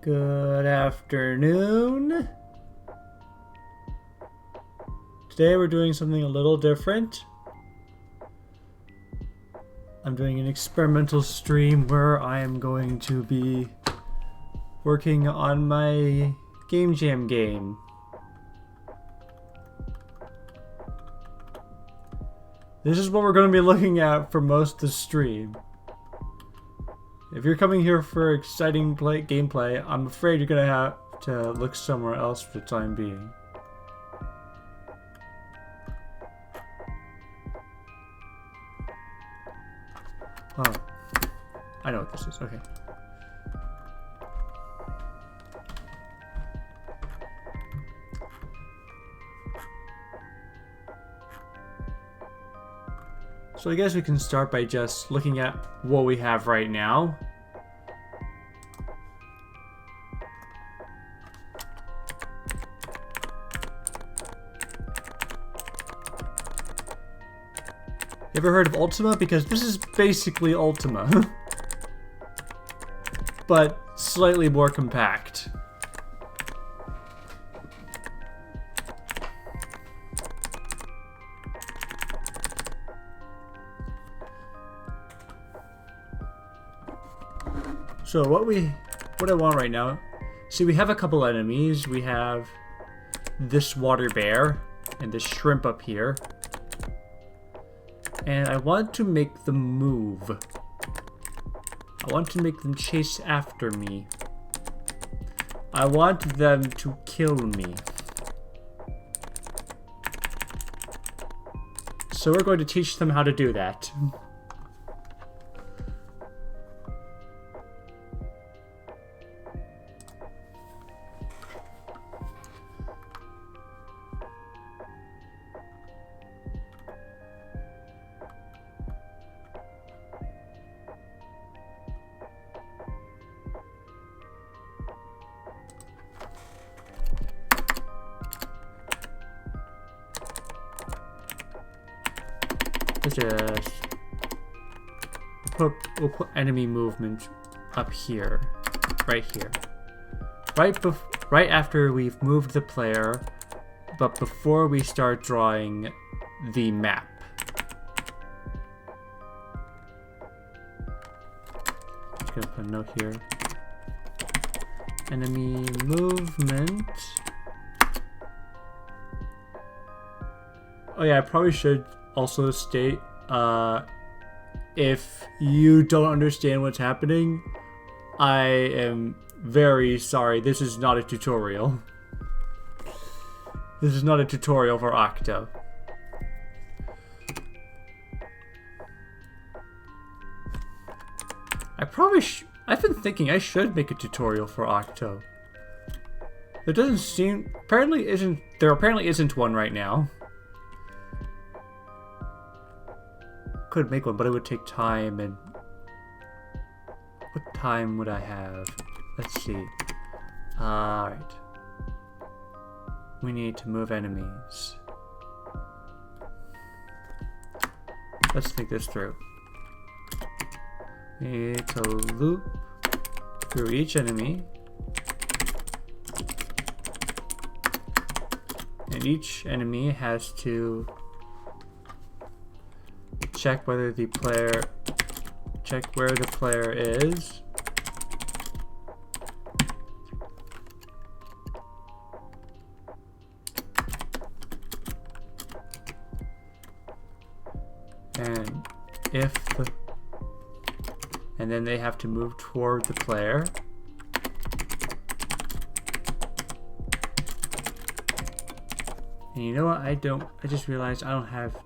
Good afternoon. Today we're doing something a little different. I'm doing an experimental stream where I am going to be working on my Game Jam game. This is what we're going to be looking at for most of the stream. If you're coming here for exciting gameplay, I'm afraid you're going to have to look somewhere else for the time being. Oh, I know what this is. Okay. So I guess we can start by just looking at what we have right now. You ever heard of Ultima? Because this is basically Ultima. But slightly more compact. So what I want right now, see, we have a couple enemies. We have this water bear and this shrimp up here. And I want to make them move. I want to make them chase after me. I want them to kill me. So we're going to teach them how to do that. We'll put enemy movement up here, right here, right after we've moved the player, but before we start drawing the map. Just gonna put a note here. Enemy movement. Oh yeah, I probably should also state, if you don't understand what's happening, I am very sorry. This is not a tutorial. This is not a tutorial for Octo. I've been thinking I should make a tutorial for Octo. There doesn't seem, there apparently isn't one right now. Could make one, but it would take time, and what time would I have? Let's see. Alright. We need to move enemies. Let's think this through. We need to loop through each enemy. And each enemy has to check where the player is. And then they have to move toward the player. And you know what? I just realized I don't have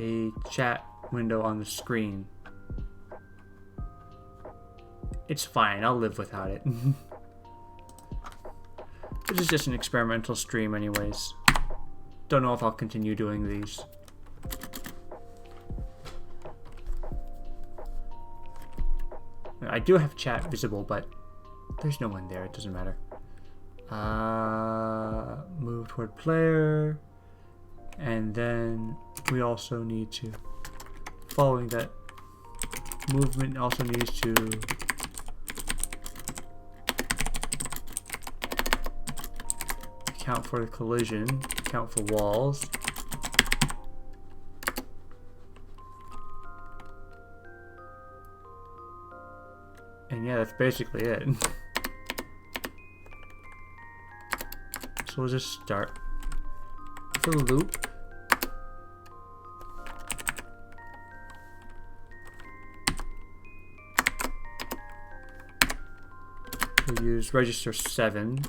a chat window on the screen. It's fine, I'll live without it. This is just an experimental stream anyways. Don't know if I'll continue doing these. I do have chat visible, but there's no one there, it doesn't matter. Move toward player. And then we also need to, following that movement, also needs to Count for the collision. Count for walls. And yeah, that's basically it. So we'll just start the loop. We'll use register 7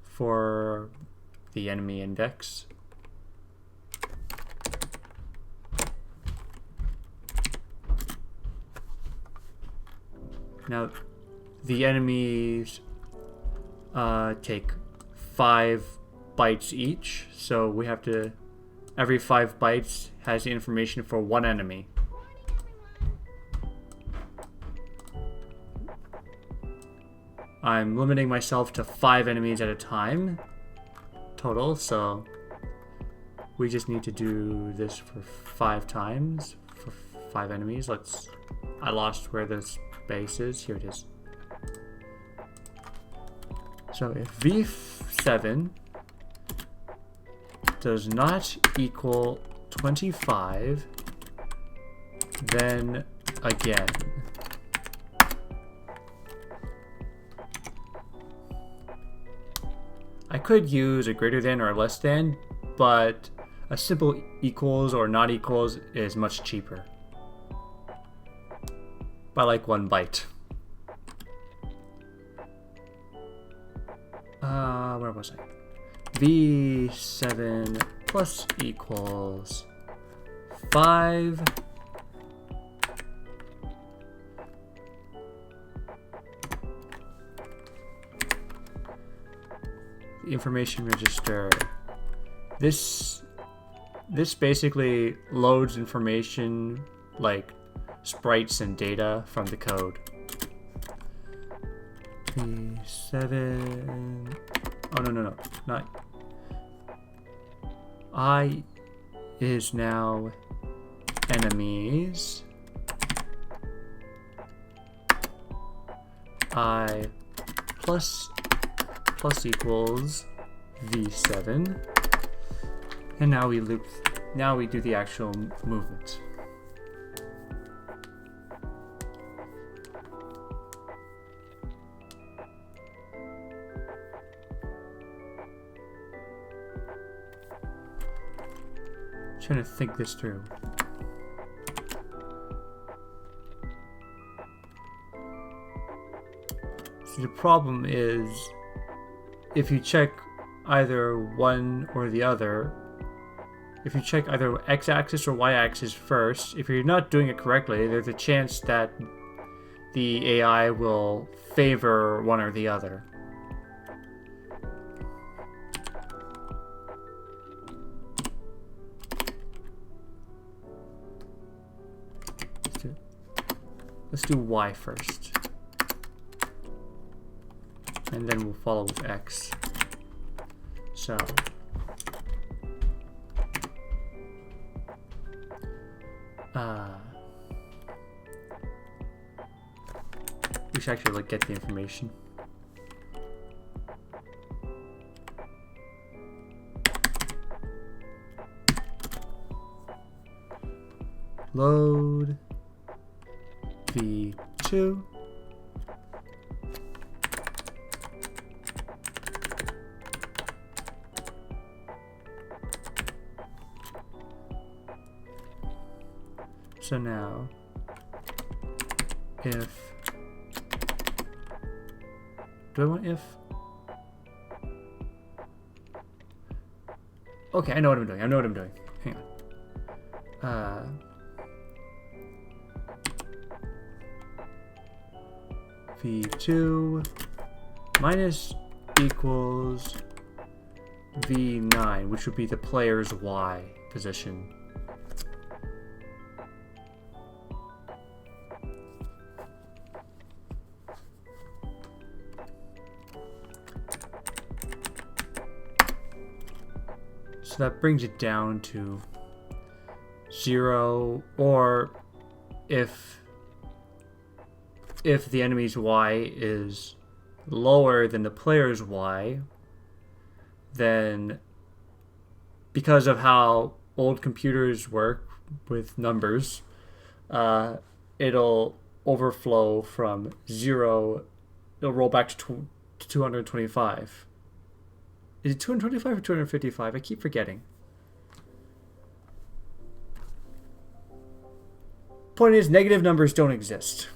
for the enemy index. Now, the enemies take 5 bytes each, so we have to, every 5 bytes has the information for one enemy. I'm limiting myself to 5 enemies at a time total, so we just need to do this for 5 times for 5 enemies. I lost where this base is. Here it is. So if V7 does not equal 25, then again. I could use a greater than or a less than, but a simple equals or not equals is much cheaper. By like 1 byte. Where was I? V7 plus equals 5. The information register. This basically loads information like sprites and data from the code. V7. Oh no, not. I is now enemies. I plus equals V7. And now we loop. Now we do the actual movement. Trying to think this through. See, the problem is if you check either one or the other, if you check either x-axis or y-axis first, if you're not doing it correctly, there's a chance that the AI will favor one or the other. Let's do y first. And then we'll follow with x. So we should actually get the information. Load V2. So now, if, do I want if? Okay, I know what I'm doing. Hang on. V2 minus equals V9, which would be the player's Y position. So that brings it down to 0, or if the enemy's Y is lower than the player's Y, then because of how old computers work with numbers, it'll overflow from 0. It'll roll back to 225. Is it 225 or 255? I keep forgetting. Point is, negative numbers don't exist.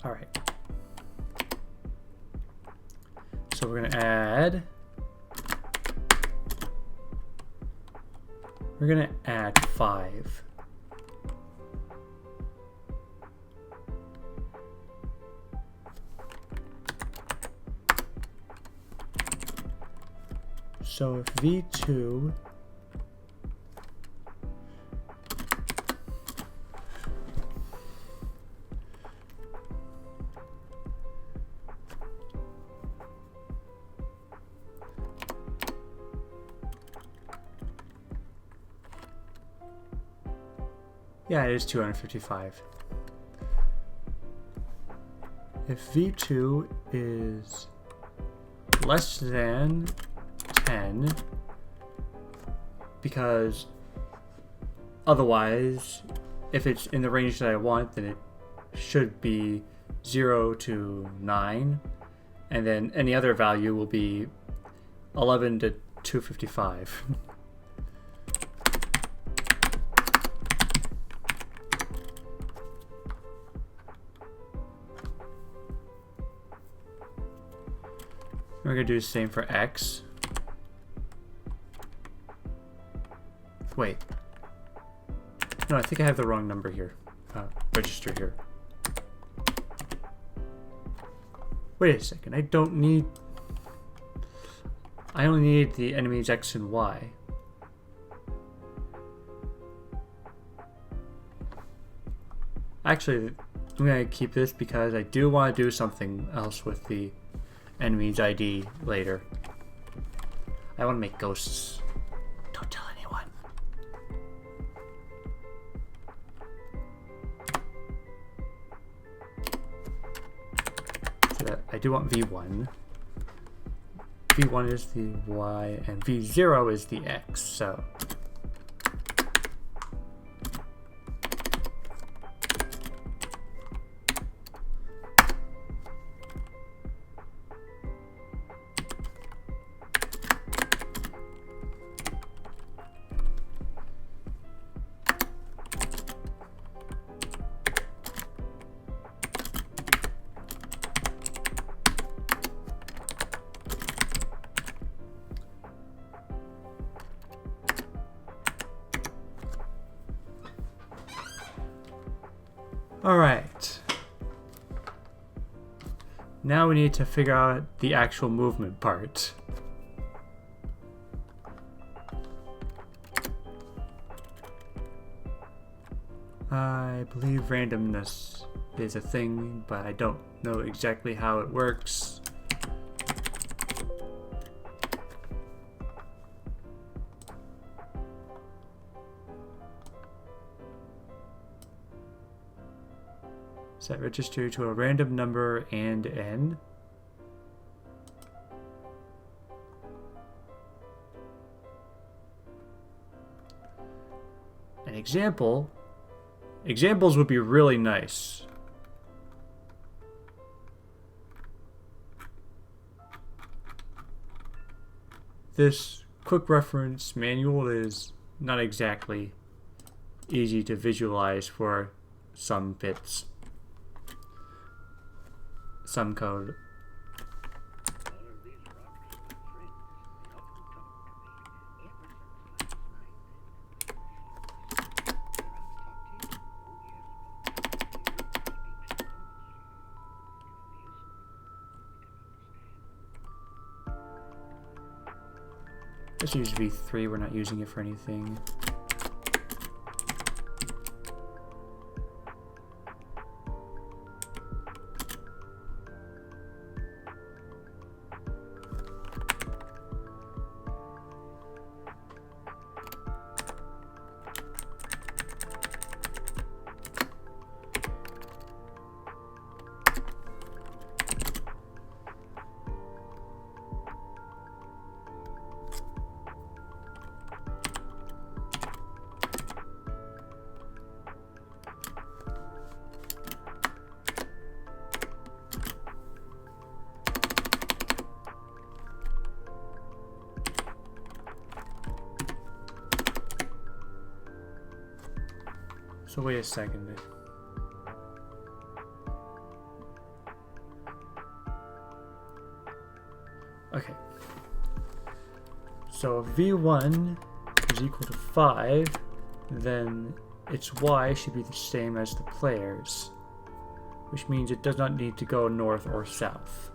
All right. So we're gonna add. We're gonna add 5. So if V2 yeah, it is 255. If V2 is less than 10, because otherwise, if it's in the range that I want, then it should be 0 to 9, and then any other value will be 11 to 255. We're going to do the same for X. Wait. No, I think I have the wrong number here. Register here. Wait a second. I only need the enemies X and Y. Actually, I'm going to keep this because I do want to do something else with the enemy's ID later. I want to make ghosts. Don't tell anyone. So that I do want V1. V1 is the Y and V0 is the X, so alright. Now we need to figure out the actual movement part. I believe randomness is a thing, but I don't know exactly how it works. Set register to a random number and n. An example. Examples would be really nice. This quick reference manual is not exactly easy to visualize for some bits. Some code. Let's use V3, we're not using it for anything. So wait a second. Okay. So if v1 is equal to 5, then its y should be the same as the player's, which means it does not need to go north or south.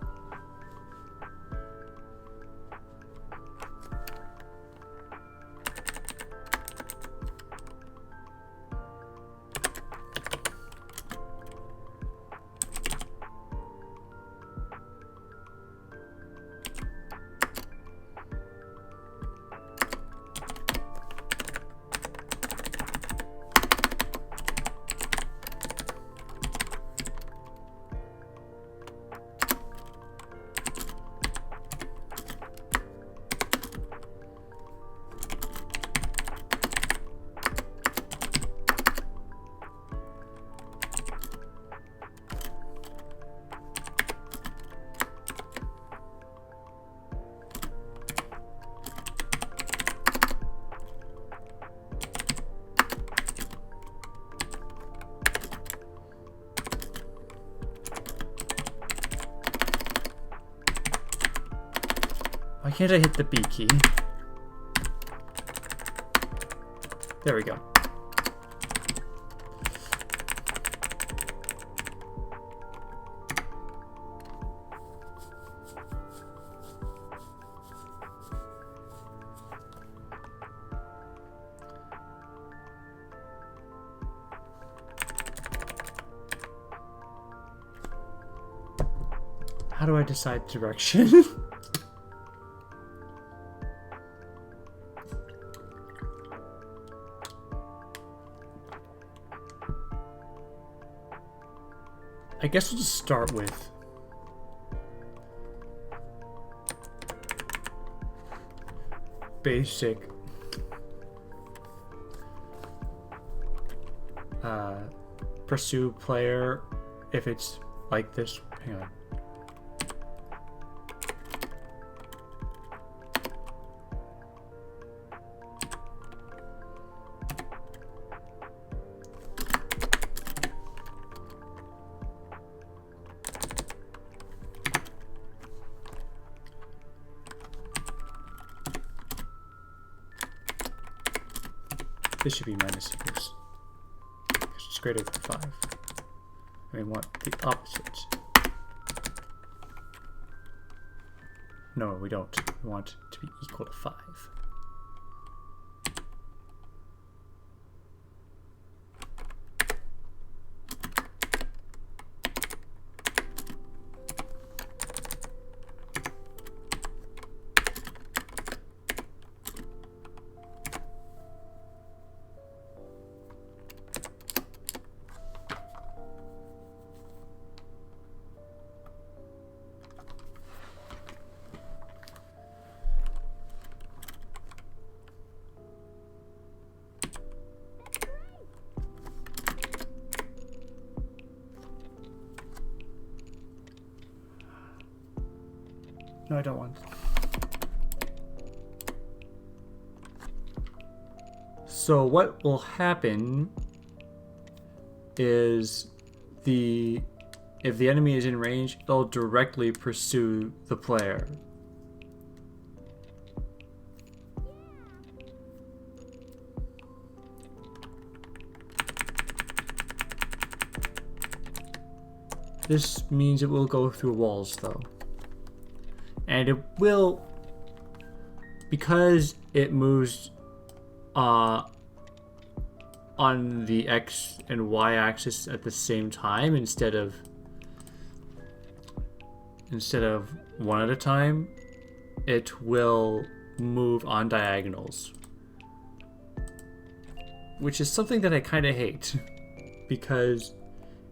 Why can't I hit the B key? There we go. How do I decide direction? I guess we'll just start with basic pursue player if it's like this. Hang on. This should be minus equals. It's greater than 5. And we want the opposite. No, we don't. We want it to be equal to 5. No, I don't want. So what will happen is if the enemy is in range, they'll directly pursue the player. This means it will go through walls though. And it will, because it moves on the X and Y axis at the same time instead of one at a time, it will move on diagonals. Which is something that I kind of hate. Because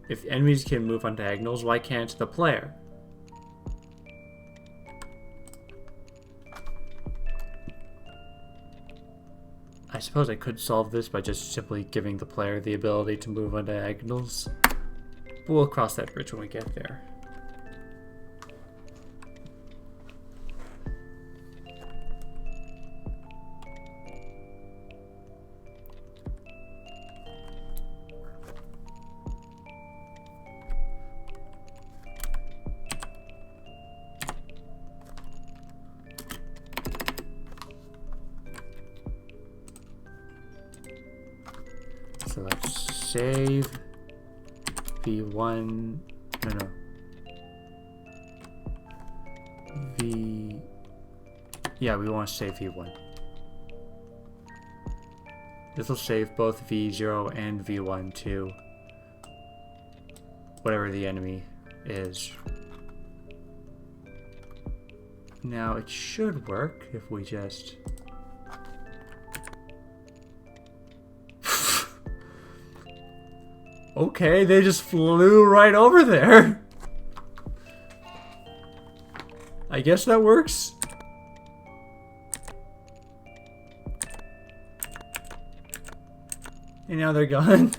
if enemies can move on diagonals, why can't the player? I suppose I could solve this by just simply giving the player the ability to move on diagonals. But we'll cross that bridge when we get there. save v1. No. Yeah, we want to save v1. This will save both v0 and v1 to whatever the enemy is. Now it should work if we just... Okay, they just flew right over there. I guess that works. And now they're gone.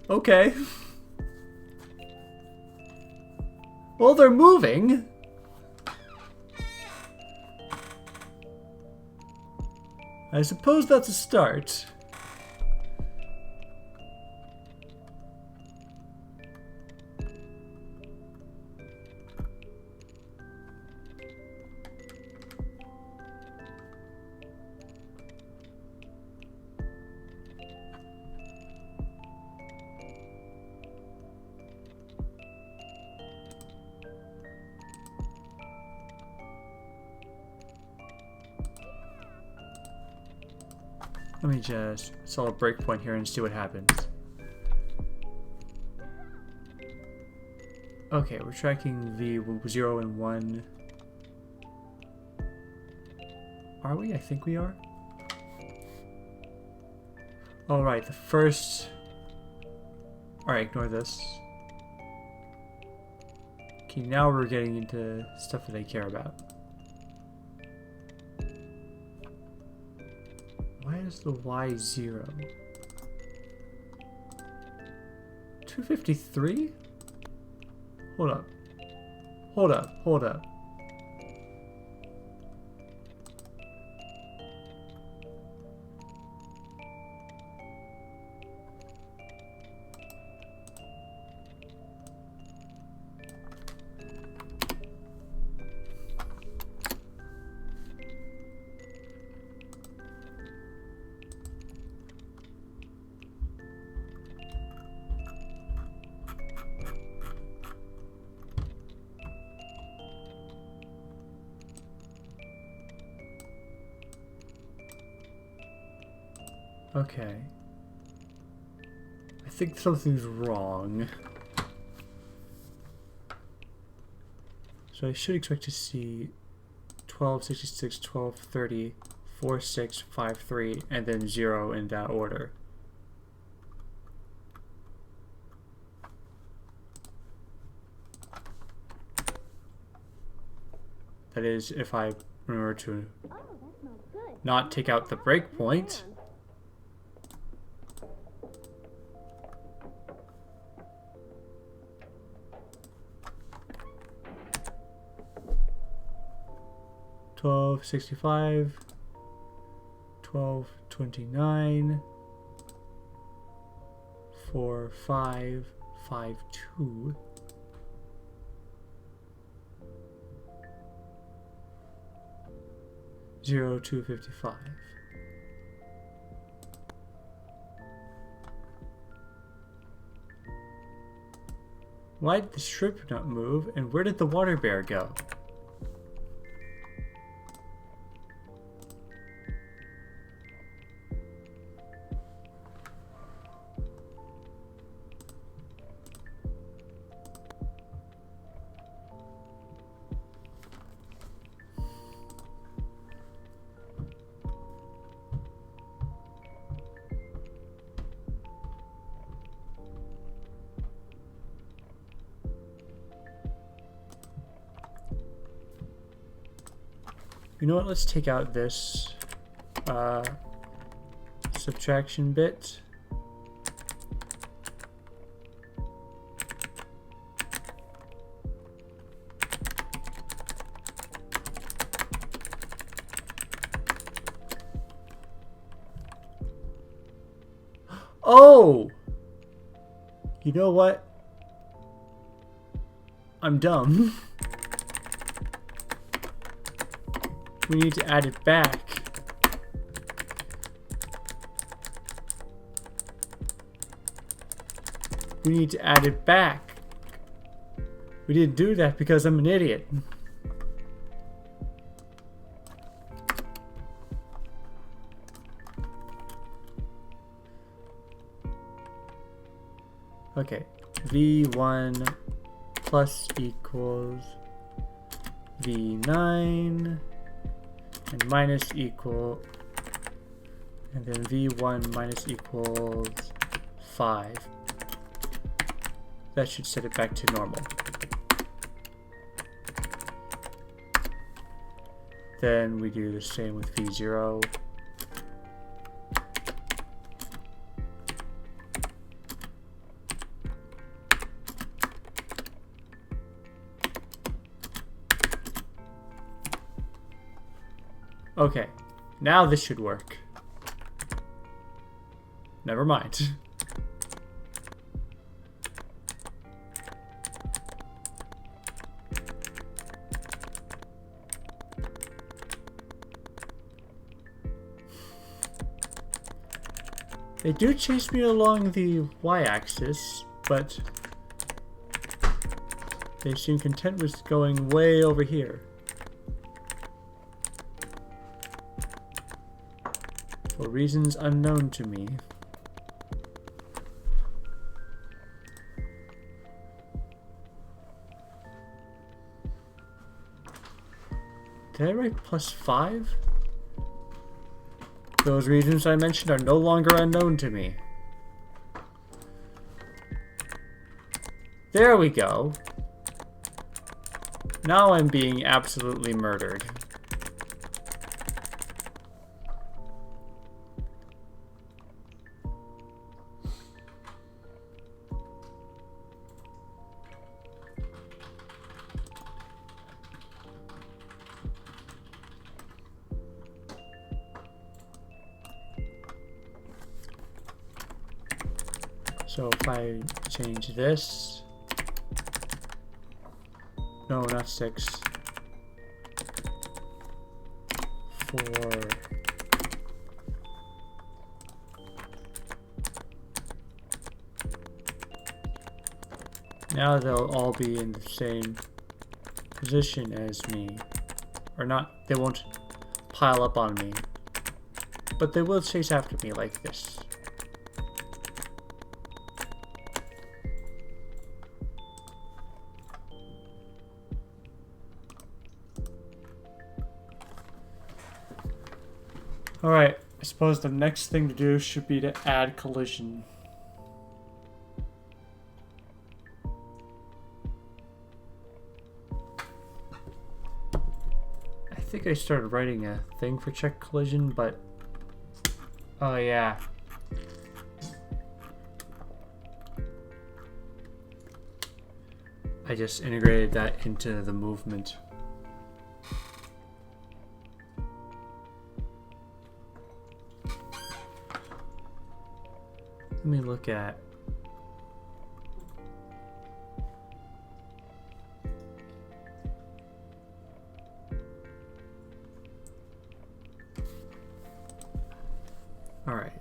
Okay. Well, they're moving. I suppose that's a start. Let me just set a breakpoint here and see what happens. Okay, we're tracking V0 and 1. Are we? I think we are. Alright, the first... Alright, ignore this. Okay, now we're getting into stuff that I care about. Why is the Y 0? 253? Hold up. Hold up. Hold up. Okay. I think something's wrong. So I should expect to see 1266, 1230, 4653, and then 0 in that order. That is, if I remember to not take out the breakpoint. $12.65, $12.29, 4552. $02.55. Why did the strip not move, and where did the water bear go? You know what, let's take out this subtraction bit. Oh! You know what? I'm dumb. we need to add it back. We need to add it back. We didn't do that because I'm an idiot. Okay, v1 plus equals v9 and minus equal, and then v1 minus equals 5. That should set it back to normal. Then we do the same with v0. Okay, now this should work. Never mind. They do chase me along the y-axis, but they seem content with going way over here. For reasons unknown to me. Did I write +5? Those reasons I mentioned are no longer unknown to me. There we go. Now I'm being absolutely murdered. So if I change this, no, not 6, 4, now they'll all be in the same position as me, or not, they won't pile up on me, but they will chase after me like this. Alright, I suppose the next thing to do should be to add collision. I think I started writing a thing for check collision, but... oh yeah. I just integrated that into the movement. Let me look at all right.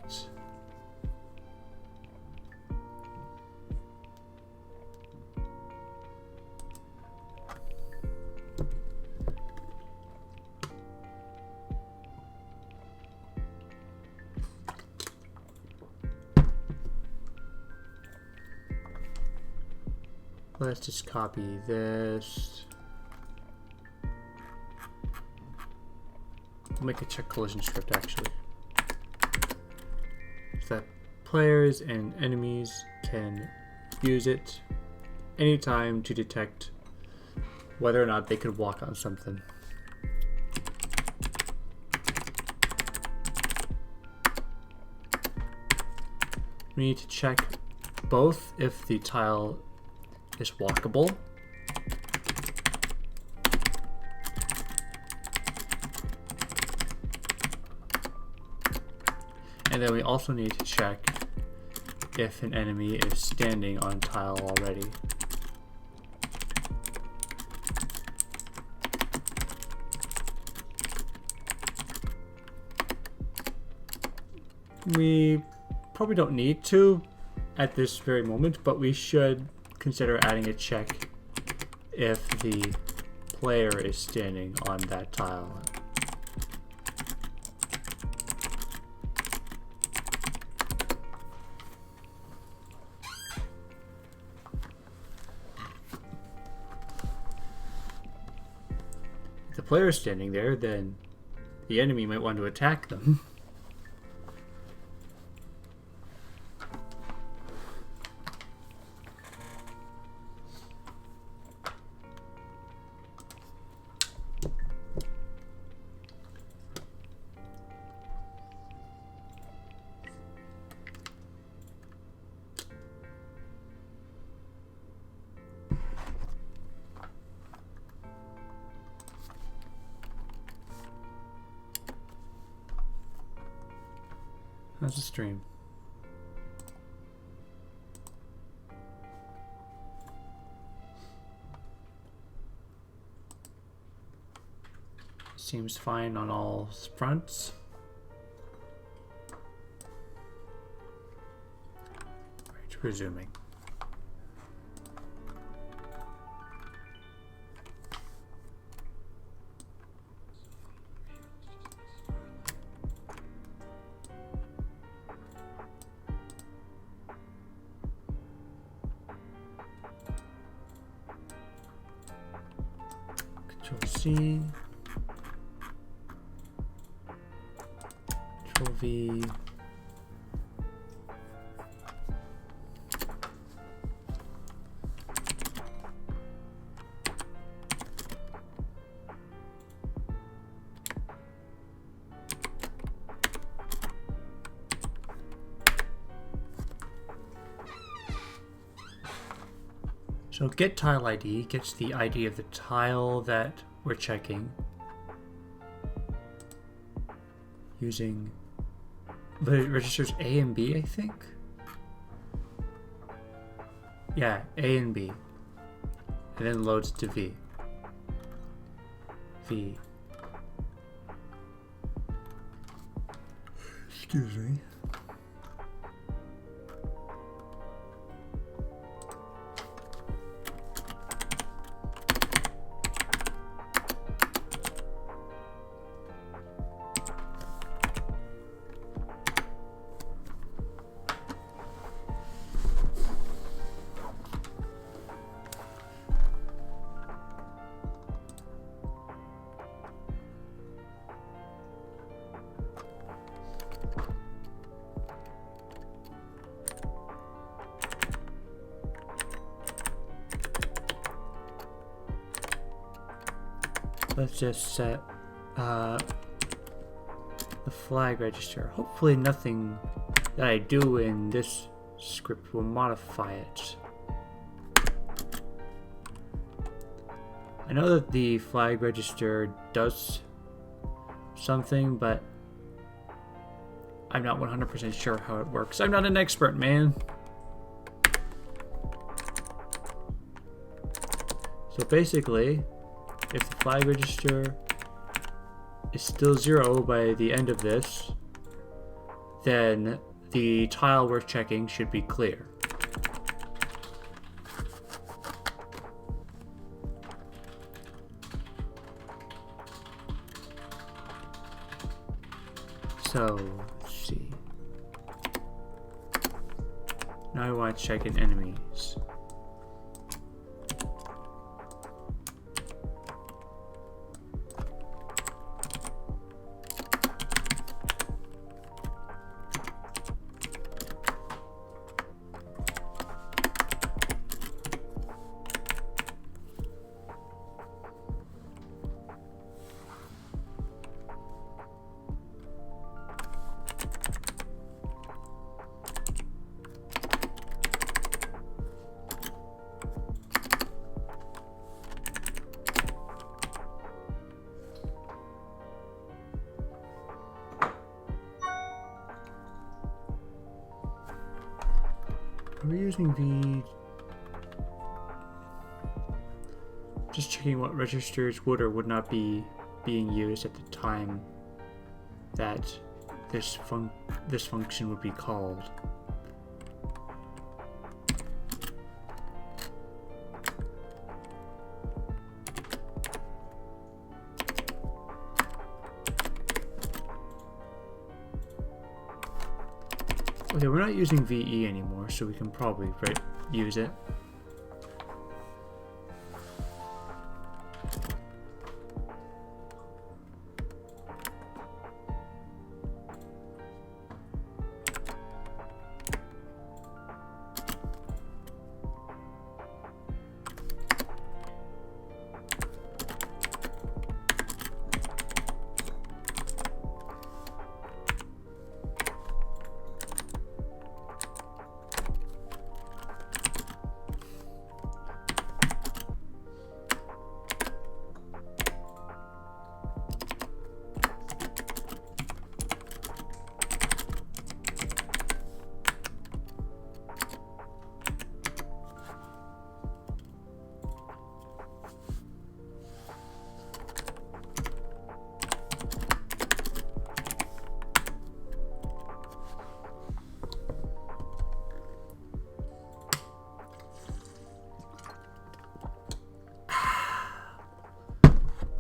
Let's just copy this. I'll make a check collision script actually. So that players and enemies can use it anytime to detect whether or not they could walk on something. We need to check both if the tile is walkable and then we also need to check if an enemy is standing on tile already. We probably don't need to at this very moment, but we should consider adding a check if the player is standing on that tile. If the player is standing there, then the enemy might want to attack them. How's the stream? Seems fine on all fronts. Right, resuming. Control C. Control V. So get tile ID gets the ID of the tile that we're checking using, but it registers A and B, I think. Yeah, A and B, and then loads to V. V. Excuse me. Let's just set the flag register. Hopefully nothing that I do in this script will modify it. I know that the flag register does something, but I'm not 100% sure how it works. I'm not an expert, man. So basically, if the flag register is still 0 by the end of this, then the tile we're checking should be clear. So, let's see. Now I want to check in enemies. We're using the... Just checking what registers would or would not be being used at the time that this function would be called. Okay, we're not using VE anymore, so we can probably use it.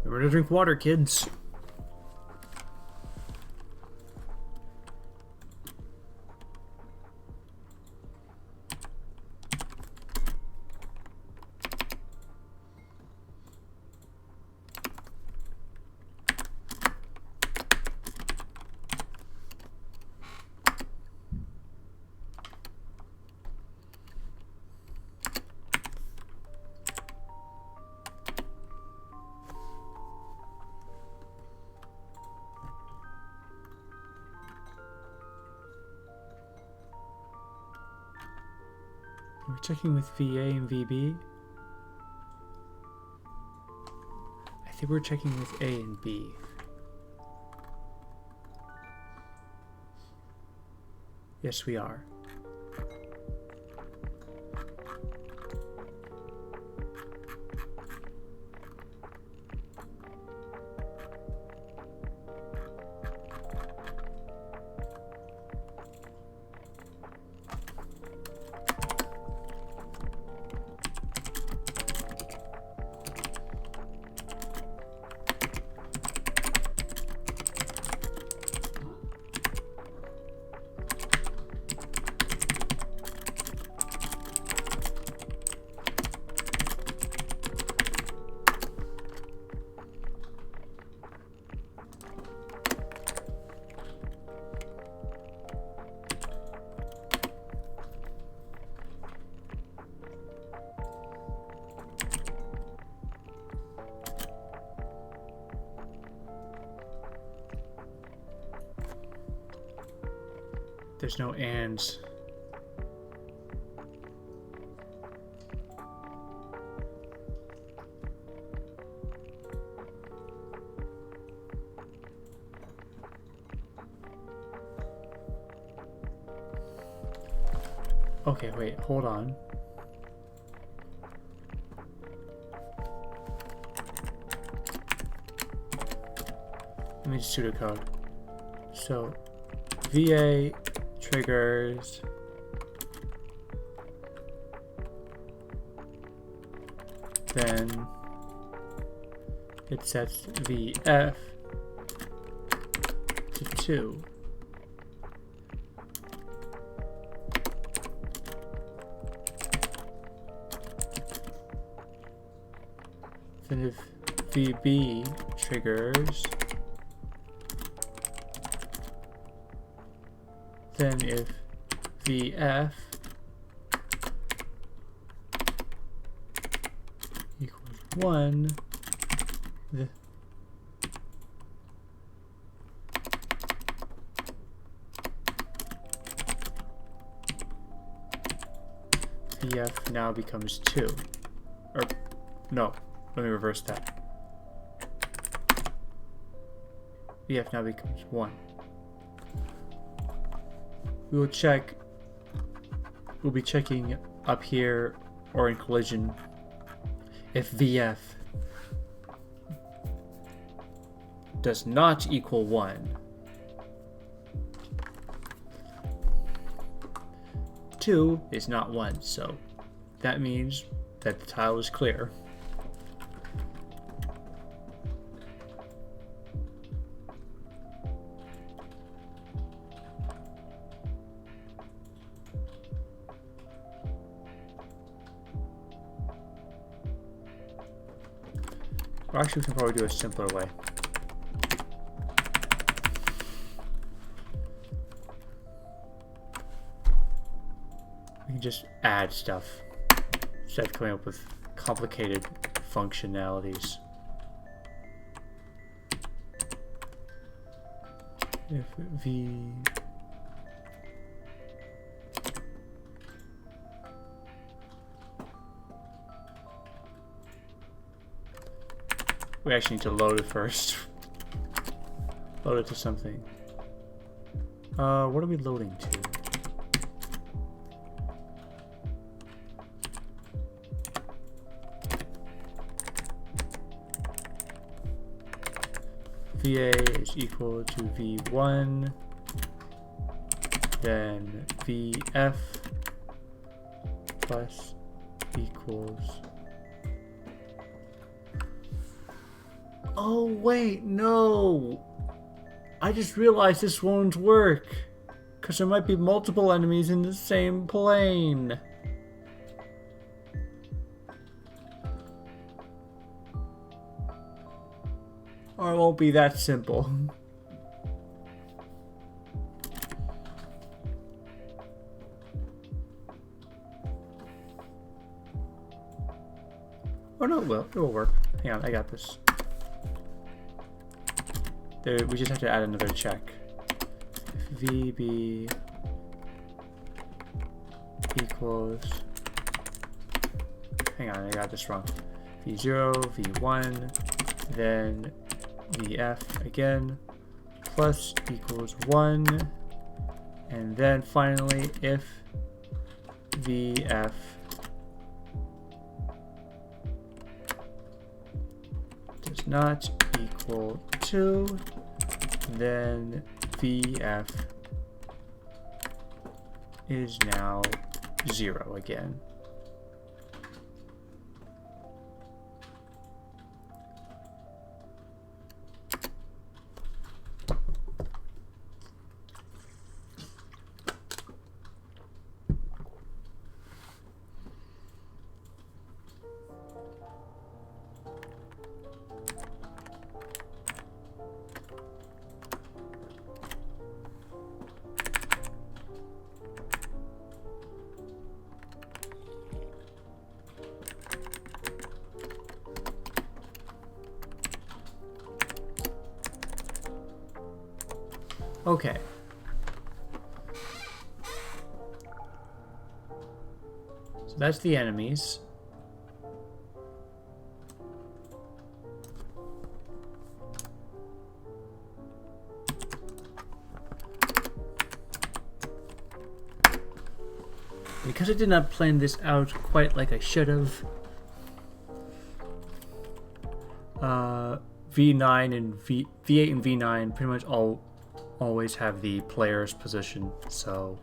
Remember to drink water, kids. We're checking with VA and VB. I think we're checking with A and B. Yes, we are. There's no ands. Okay, wait, hold on. Let me just pseudocode. So, VA triggers then it sets VF to 2. Then if VB triggers, then if VF equals 1, the VF now becomes 2. Or, no, let me reverse that. VF now becomes 1. We will check, we'll be checking up here or in collision if VF does not equal 1, 2 is not 1, so that means that the tile is clear. Or actually, we can probably do a simpler way. We can just add stuff instead of coming up with complicated functionalities. If V we actually need to load it first. Load it to something. What are we loading to? VA is equal to V1, then VF plus equals. Oh wait, no! I just realized this won't work, because there might be multiple enemies in the same plane. Or it won't be that simple. Oh no, it will. It will work. Hang on, I got this. There, we just have to add another check. If VB equals... Hang on, I got this wrong. V0, V1, then VF again, plus equals 1, and then finally if VF does not equal 2, then VF is now 0 again. Okay. So that's the enemies. Because I did not plan this out quite like I should have, V9 and V8 and V9 pretty much always have the player's position, so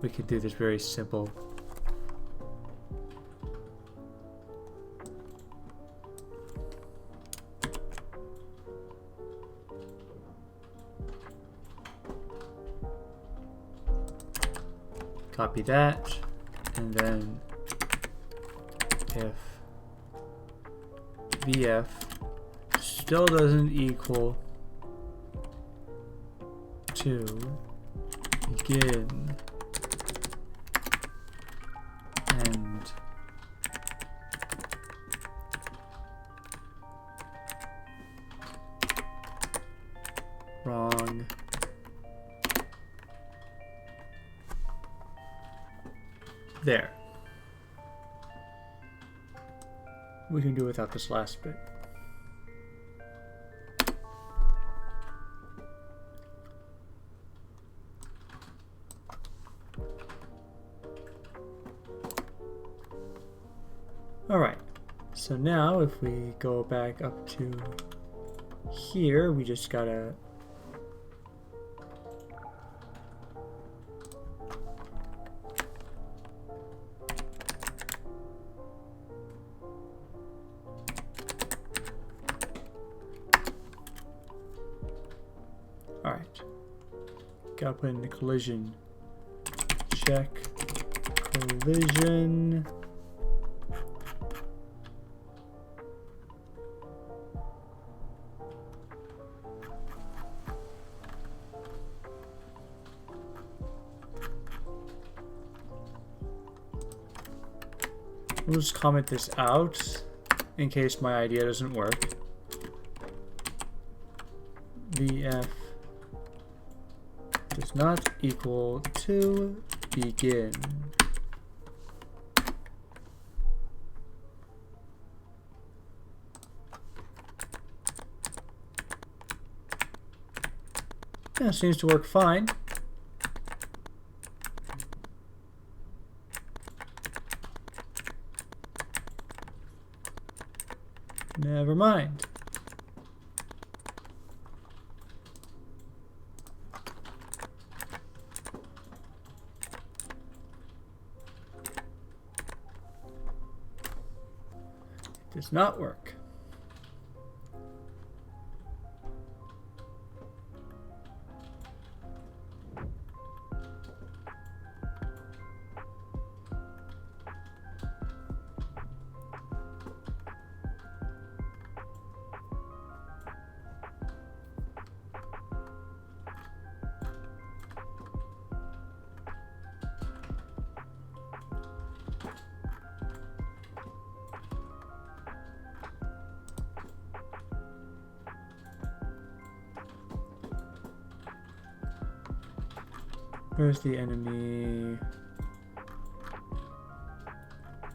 we could do this very simple. Copy that, and then if VF still doesn't equal 2, begin and wrong. There. We can do without this last bit. Alright, so now if we go back up to here, we just gotta Gotta put in the collision. Check. Collision. We'll just comment this out in case my idea doesn't work. VF does not equal to begin. Yeah, seems to work fine. Never mind. It does not work. Where's the enemy?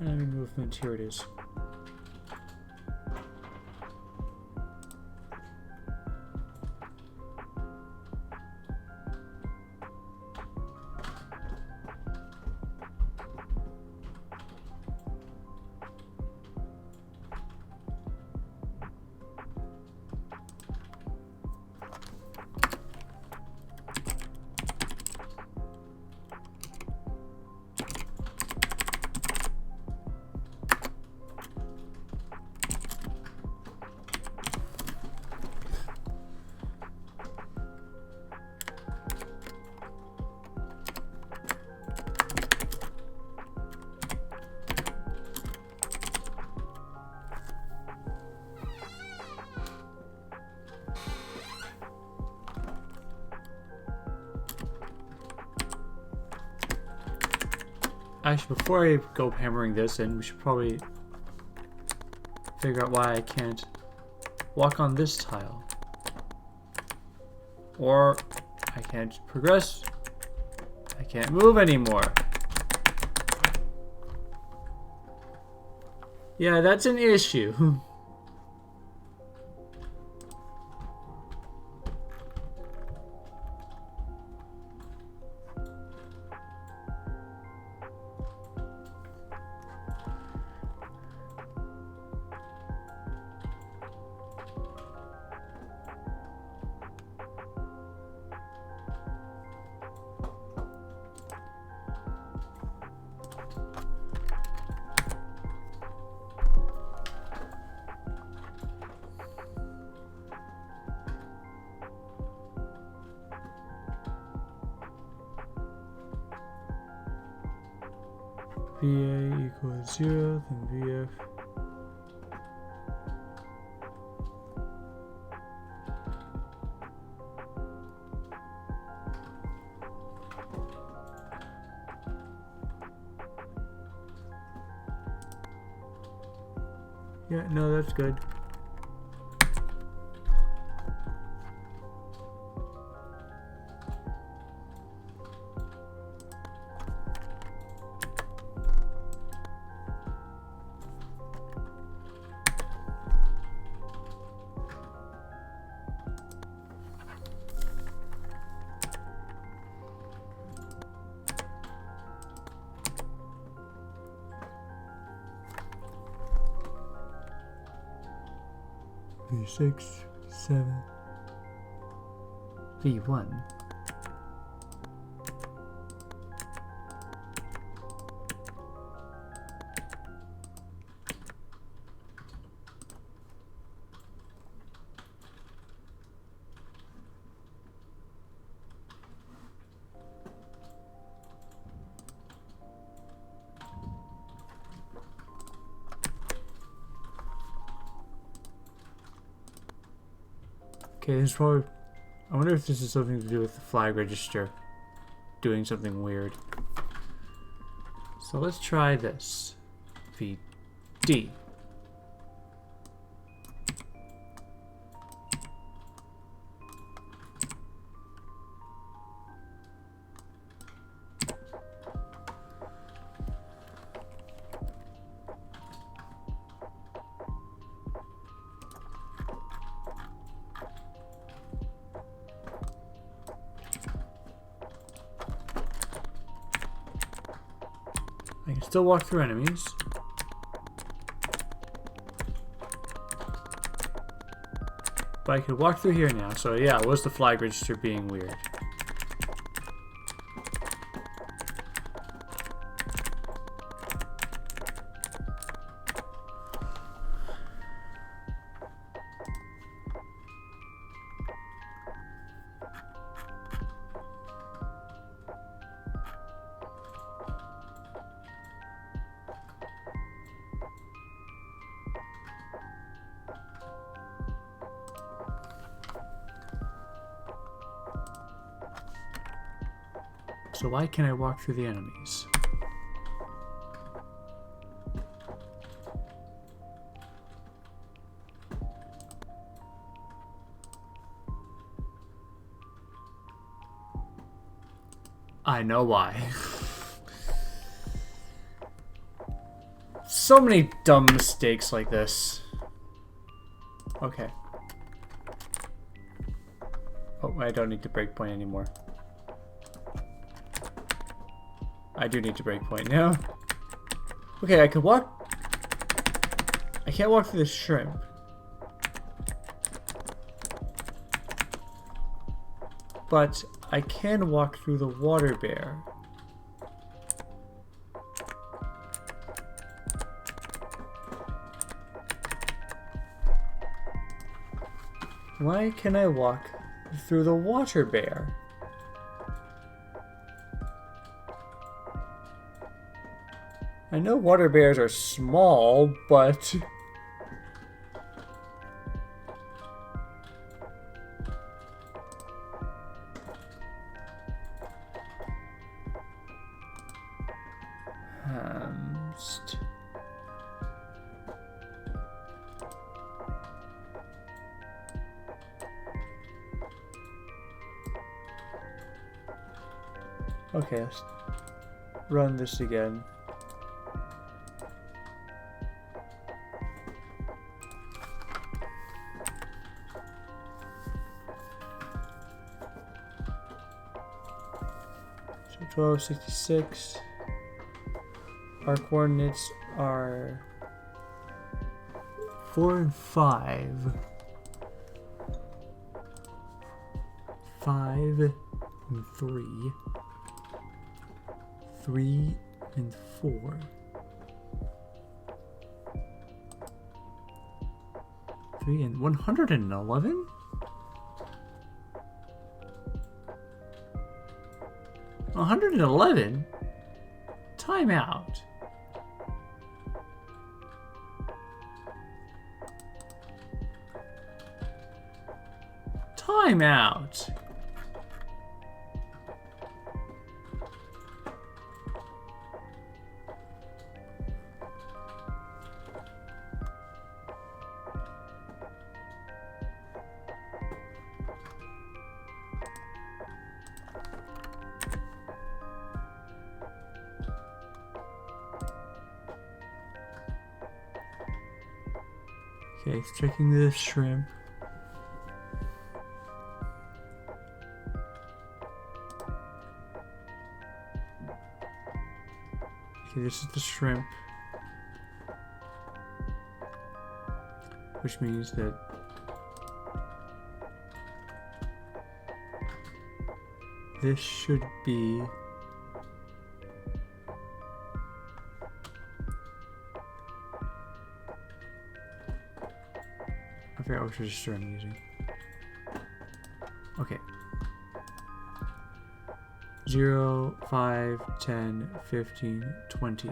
Enemy movement, here it is. Actually, before I go hammering this in, we should probably figure out why I can't walk on this tile. Or I can't progress. I can't move anymore. Yeah, that's an issue. VA equals 0, then VF. Yeah, no, that's good. V6, 7, V1. Okay, this is probably... I wonder if this is something to do with the flag register doing something weird. So let's try this. VD. I can still walk through enemies. But I could walk through here now, so yeah, it was the flag register being weird. So why can't I walk through the enemies? I know why. So many dumb mistakes like this. Okay. Oh, I don't need to breakpoint anymore. I do need to breakpoint now. Okay, I could walk... I can't walk through the shrimp. But I can walk through the water bear. Why can I walk through the water bear? I know water bears are small, but... Okay, let's run this again. So 1266. Our coordinates are 4 and 5. 5 and 3. 3 and 4. 3 and 111? $111? Time out. Time out. Okay, it's checking this shrimp. Okay, this is the shrimp. Which means that this should be I forgot which register I'm using. Okay. 0, 5, 10, 15, 20.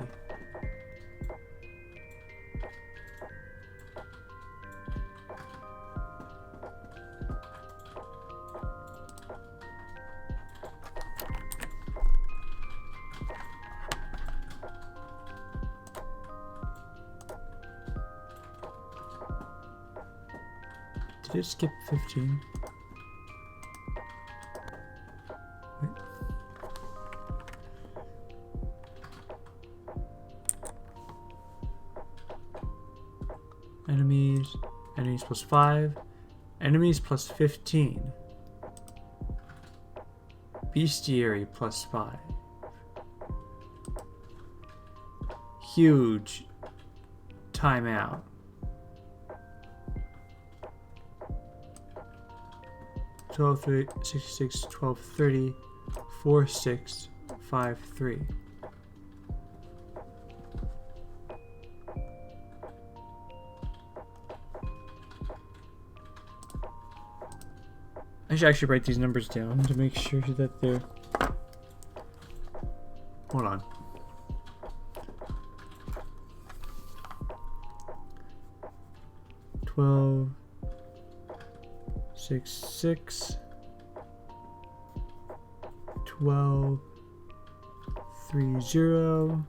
Did it skip 15? Wait. Enemies. Enemies plus 5. Enemies plus 15. Bestiary plus 5. Huge timeout. 12:66, 12:30, 4:6, 5:3. I should actually write these numbers down to make sure that they're... Hold on. Twelve, 6, 6, 12, 3, 0,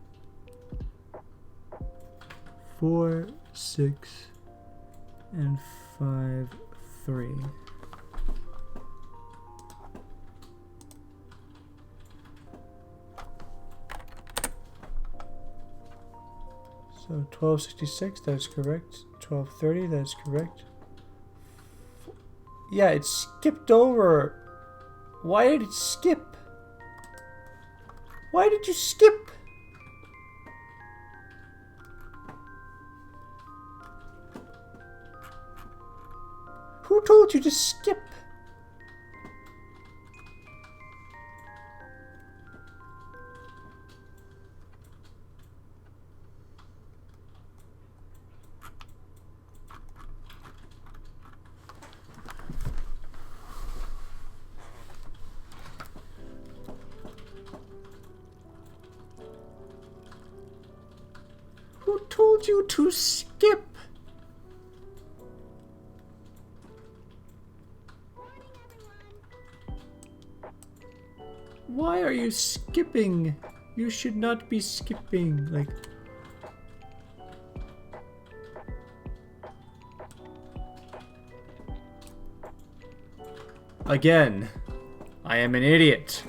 4, 6, and 5, 3. So 1266, that is correct. 1230, that is correct. Yeah, it skipped over. Why did it skip? Why did you skip? Who told you to skip? Who told you to skip? Why are you skipping? You should not be skipping. Like... Again, I am an idiot.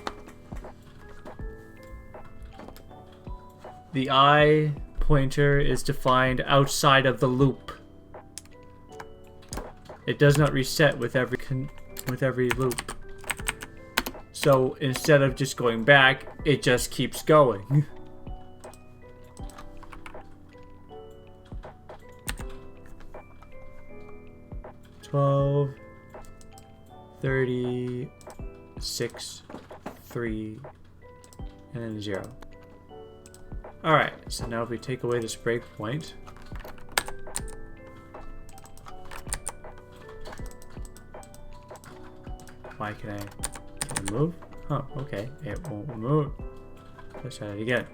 The I pointer is defined outside of the loop. It does not reset with every loop. So instead of just going back, it just keeps going. Twelve, 36, 3, and then 0. Alright, so now if we take away this breakpoint, why can I move? Huh, okay, it won't move. Let's try it again.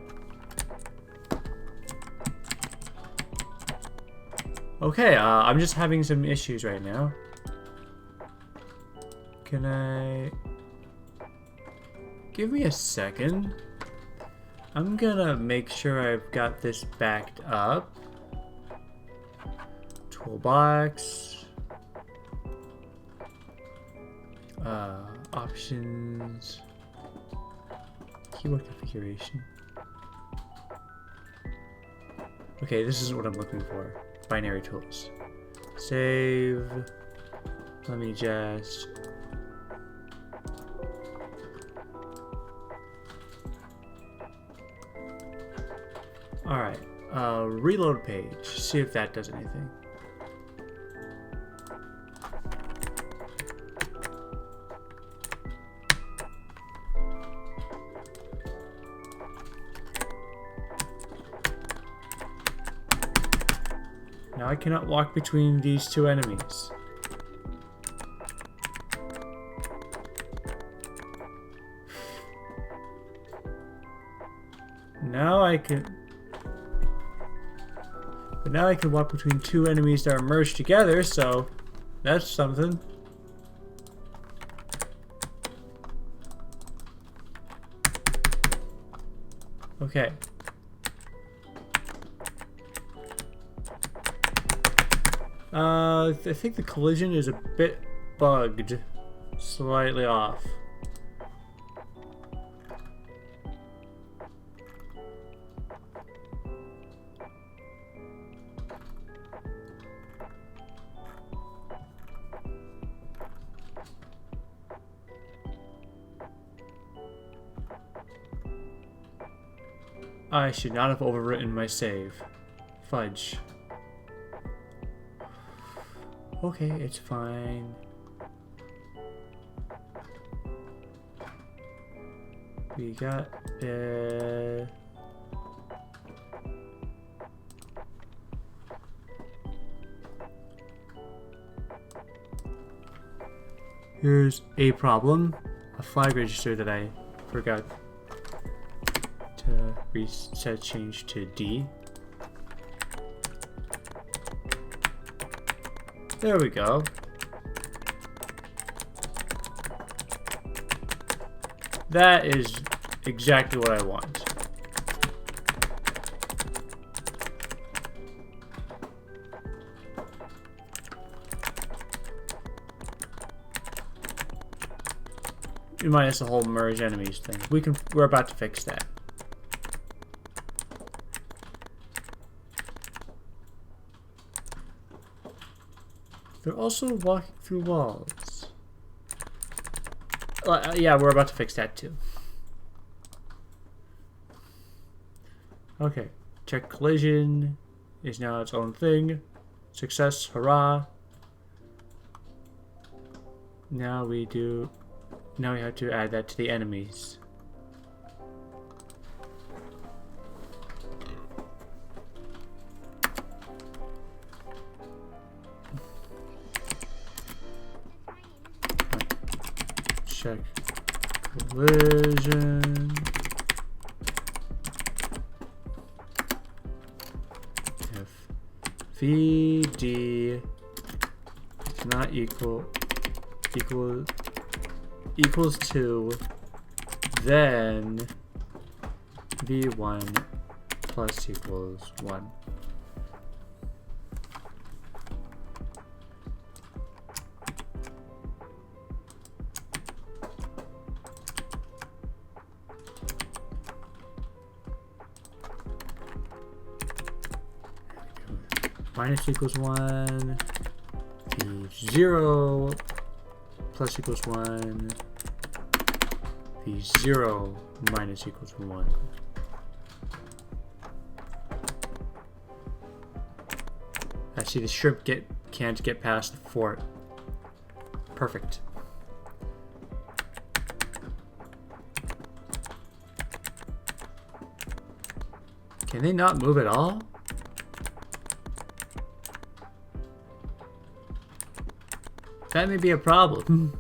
Okay, I'm just having some issues right now. Can I... Give me a second. I'm gonna make sure I've got this backed up. Toolbox. Options. Keyboard configuration. Okay, this is what I'm looking for. Binary tools. Save. Let me just... Alright, reload page. See if that does anything. Now I cannot walk between these two enemies. Now I can... But now I can walk between two enemies that are merged together, so that's something. Okay. I think the collision is a bit bugged. Slightly off. I should not have overwritten my save. Fudge. Okay, it's fine. We got here's a problem. A flag register that I forgot to reset change to D. There we go. That is exactly what I want. Minus the whole merge enemies thing. We're about to fix that. They're also walking through walls. Yeah, we're about to fix that too. Okay, check collision is now its own thing. Success, hurrah. Now we have to add that to the enemies. Check collision. If VD is not equals 2, then V1 plus equals 1. Minus equals 1, V0 plus equals 1, V0 minus equals 1. I see the shrimp can't get past the fort. Perfect. Can they not move at all? That may be a problem.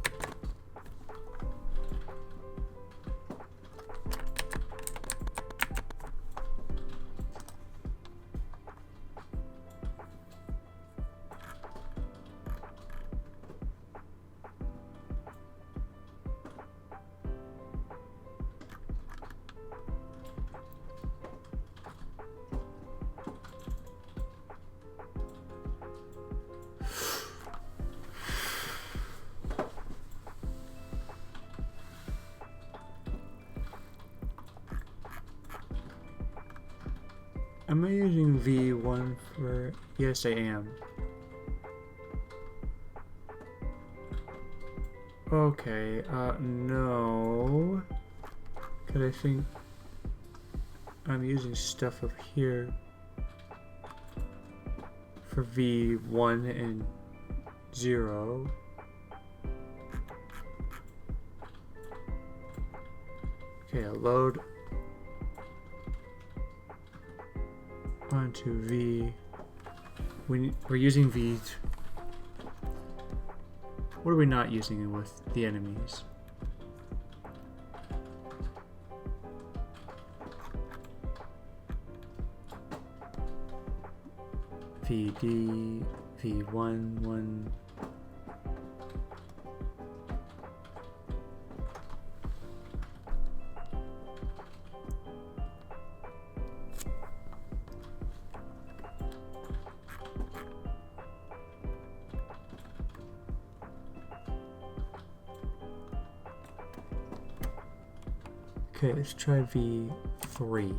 Am I using V1 for... Yes, I am. Okay, no. Cause I think I'm using stuff up here for V1 and 0. Okay, I'll load onto V. We're using V. What are we not using it with the enemies? VD, V1, 1. Okay, let's try V3.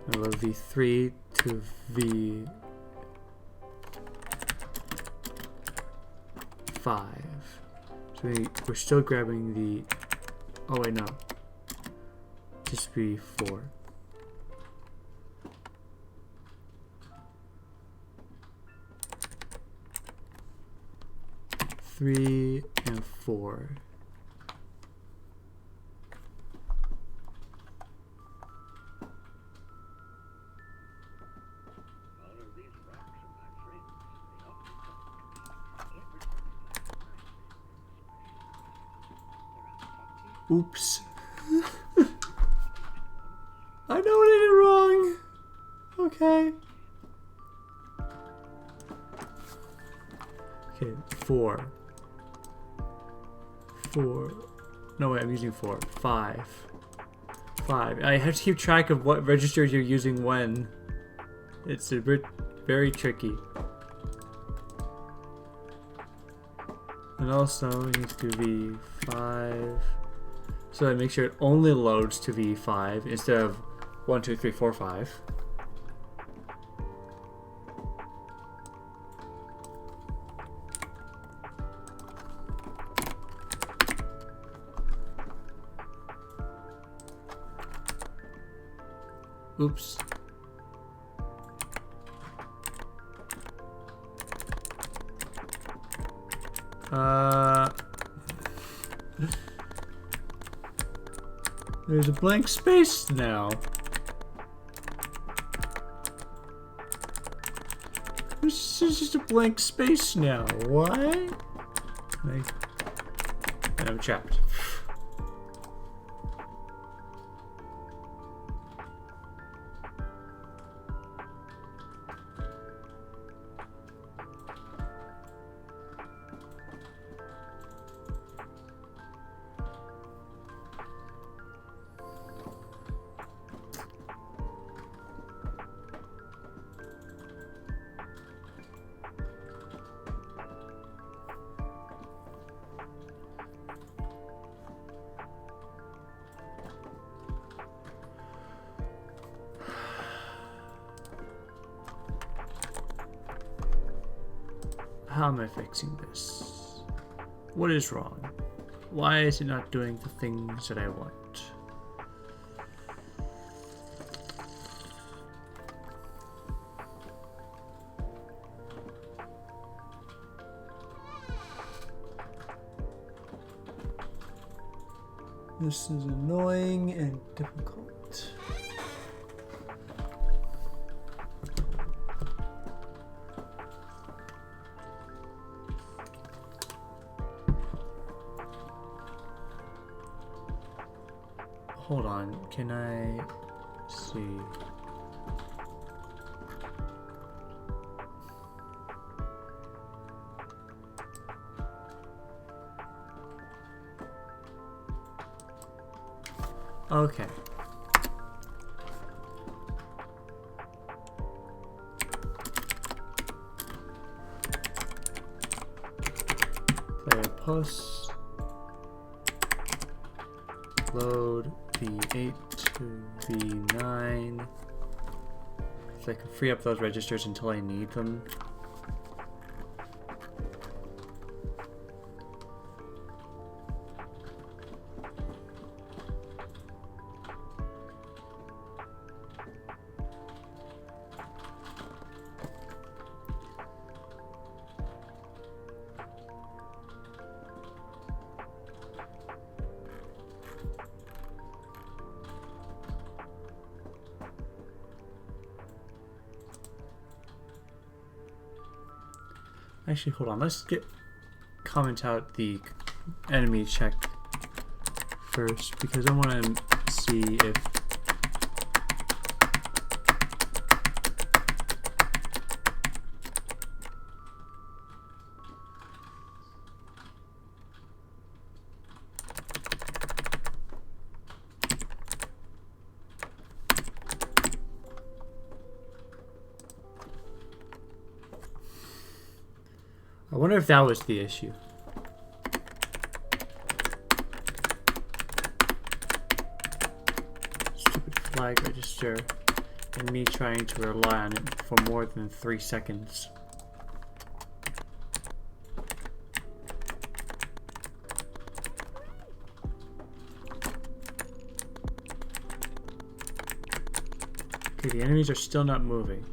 I love V3 to V5. So we're still grabbing the. Oh wait, no. Just V4. 3 and 4. Oops. I know what I did wrong. Okay. Okay, 4. 4. No, wait, I'm using 4. 5. 5. I have to keep track of what registers you're using when. It's a bit very tricky. And also, it needs to be V5. So I make sure it only loads to V5 instead of 1, 2, 3, 4, 5. Oops. There's a blank space now. This is just a blank space now. Why? And I'm trapped. How am I fixing this? What is wrong? Why is it not doing the things that I want? This is annoying and difficult. Hold on, can I see? Okay. Player plus load V8 to V9. So I can free up those registers until I need them. Actually, hold on. Let's comment out the enemy check first because I want to see if I wonder if that was the issue. Stupid flag register and me trying to rely on it for more than 3 seconds. Okay, the enemies are still not moving.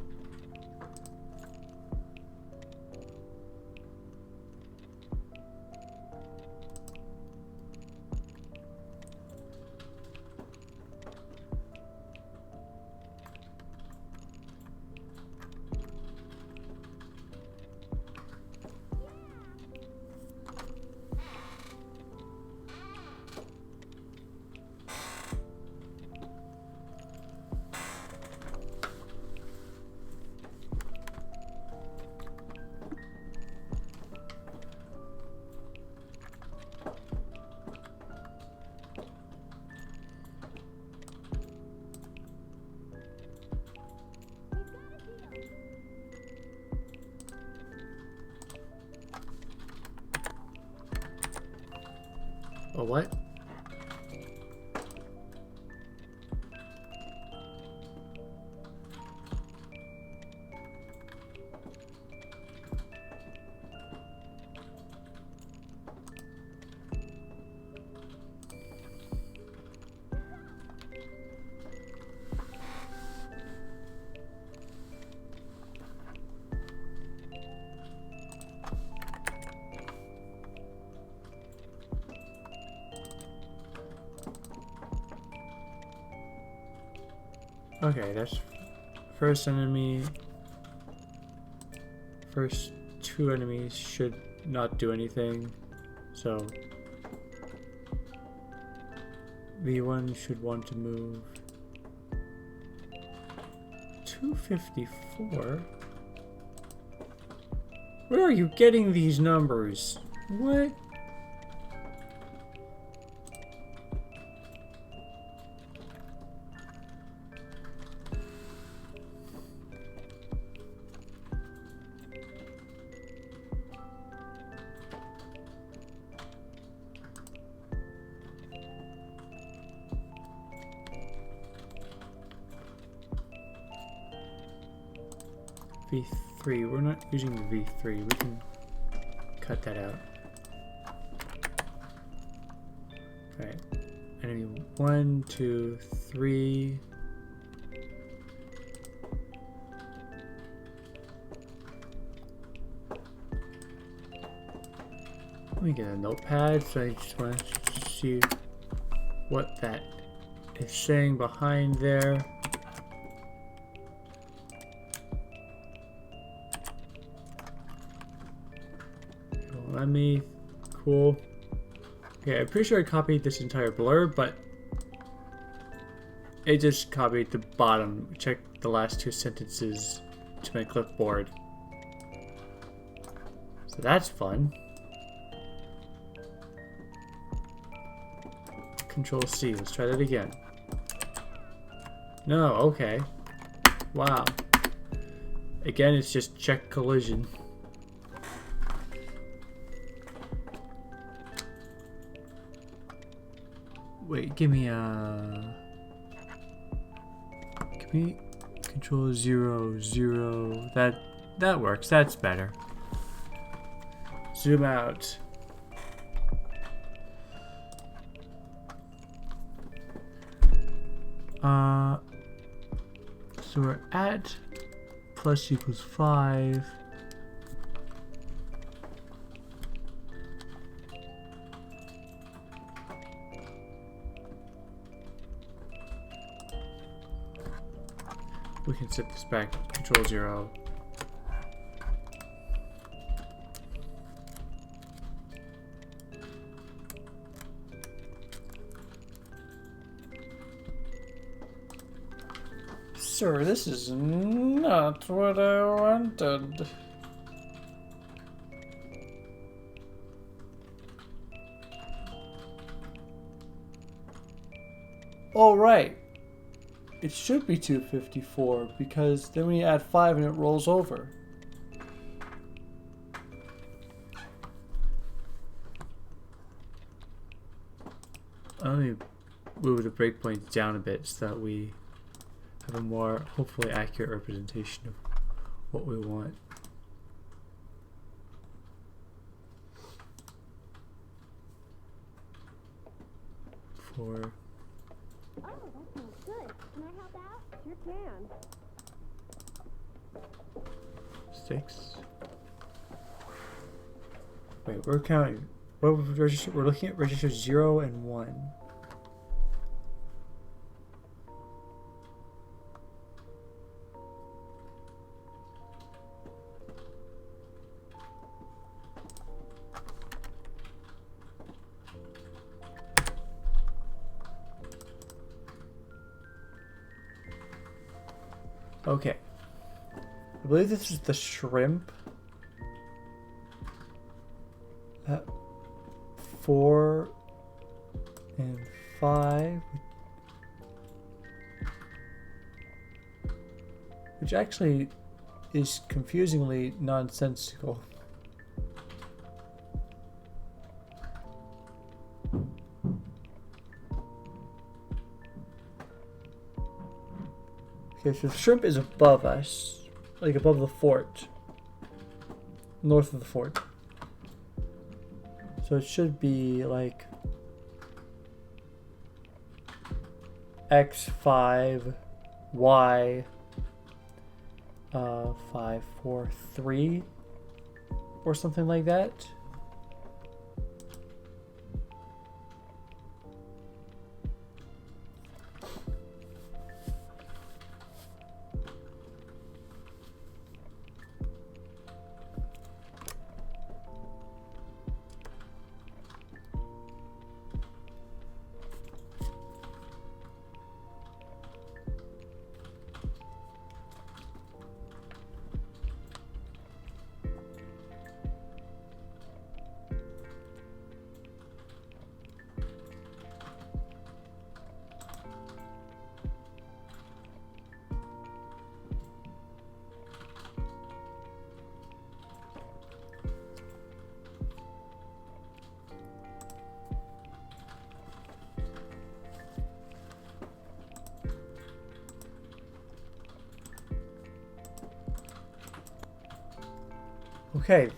Oh, what? Okay, that's first enemy. First 2 enemies should not do anything, so V1 should want to move. 254? Where are you getting these numbers? What? V3, we're not using the V3, we can cut that out. Alright, enemy 1, 2, 3. Let me get a notepad, so I just want to see what that is saying behind there. Let me, cool. Okay, I'm pretty sure I copied this entire blurb, but it just copied the bottom. Check the last 2 sentences to my clipboard. So that's fun. Control C, let's try that again. No, okay. Wow. Again, it's just check collision. Wait, give me control 0, 0. That works. That's better. Zoom out. So we're at plus equals 5. We can set this back, control 0. Sir, this is not what I wanted. All right. It should be 254 because then when you add 5 and it rolls over. Let me move the breakpoints down a bit so that we have a more hopefully accurate representation of what we want. For Oh, that sounds good. Can I help out? Sure can. 6. Wait, we're counting. What register? We're looking at registers 0 and 1. Okay. I believe this is the shrimp. 4 and 5. Which actually is confusingly nonsensical. Okay, so the shrimp is above us, like above the fort, north of the fort. So it should be like X5, Y, 5, 4, 3, or something like that. Okay.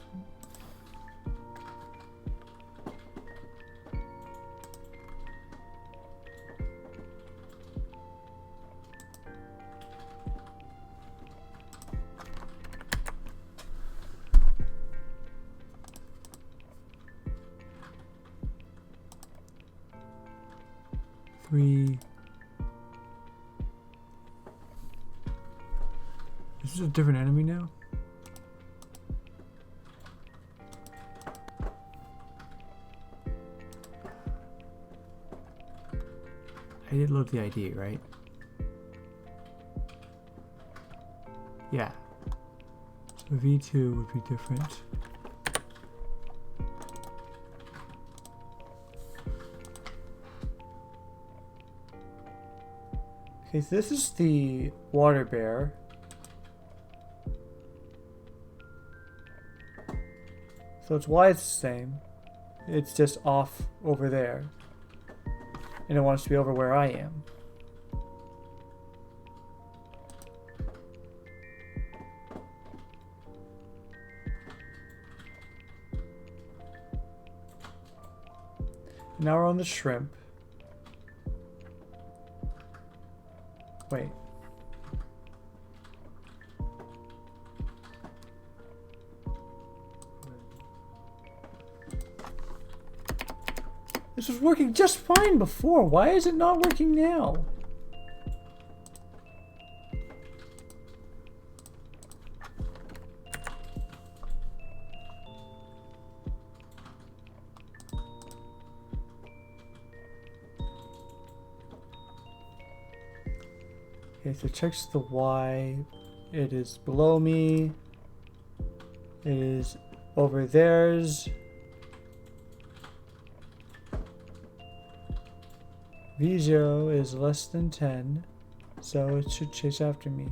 Three. Is this a different enemy now? I did load the ID, right? Yeah. So V2 would be different. Okay, so this is the water bear. So it's why it's the same. It's just off over there. And it wants to be over where I am. Now we're on the shrimp. Wait. This was working just fine before. Why is it not working now? Okay, so checks the Y. It is below me. It is over theirs. V0 is less than 10, so it should chase after me.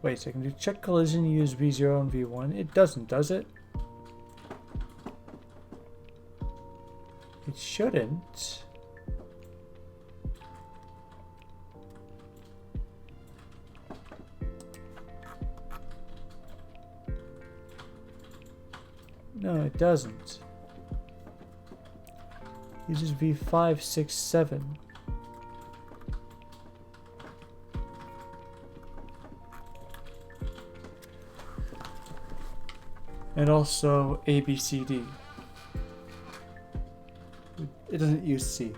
Wait a second, to check collision, use V0 and V1. It doesn't, does it? It shouldn't. No, it doesn't. Uses V5, 6, 7. And also A, B, C, D. It doesn't use C.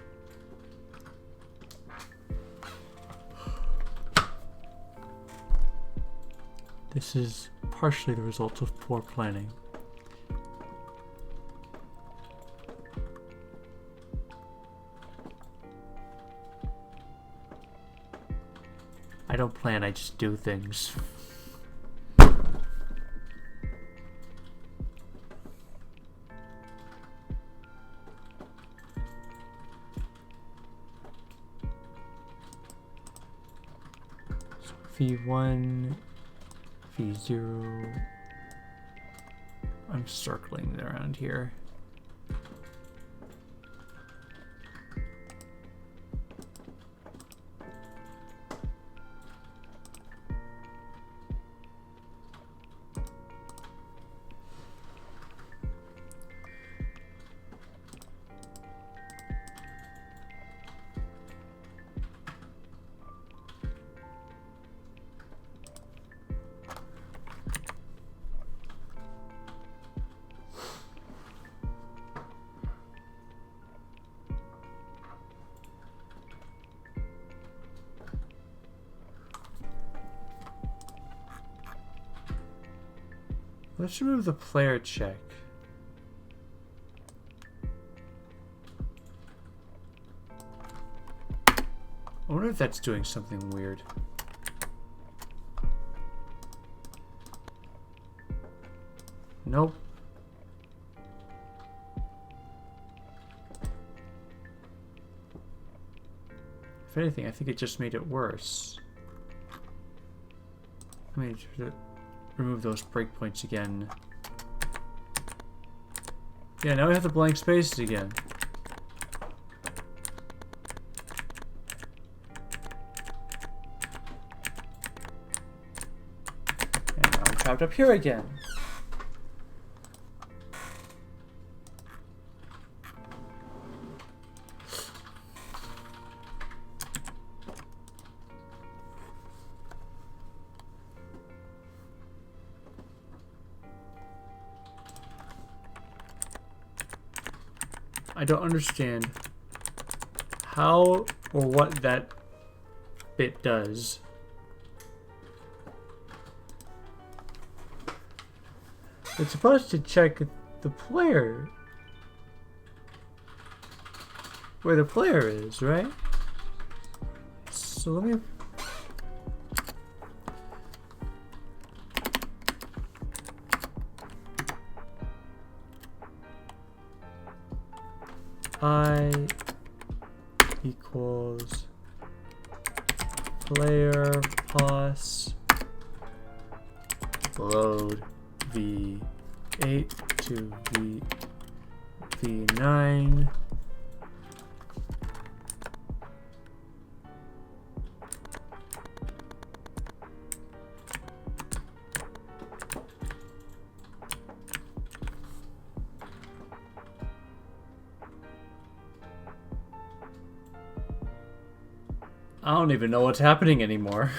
This is partially the result of poor planning. I don't plan, I just do things. V1, V0. I'm circling around here. Let's remove the player check. I wonder if that's doing something weird. Nope. If anything, I think it just made it worse. Let me remove those breakpoints again. Yeah, now we have the blank spaces again. And now I'm trapped up here again. I don't understand how or what that bit does. It's supposed to check the player. Where the player is, right? So let me... I equals player pos load V8 to V9 I don't even know what's happening anymore.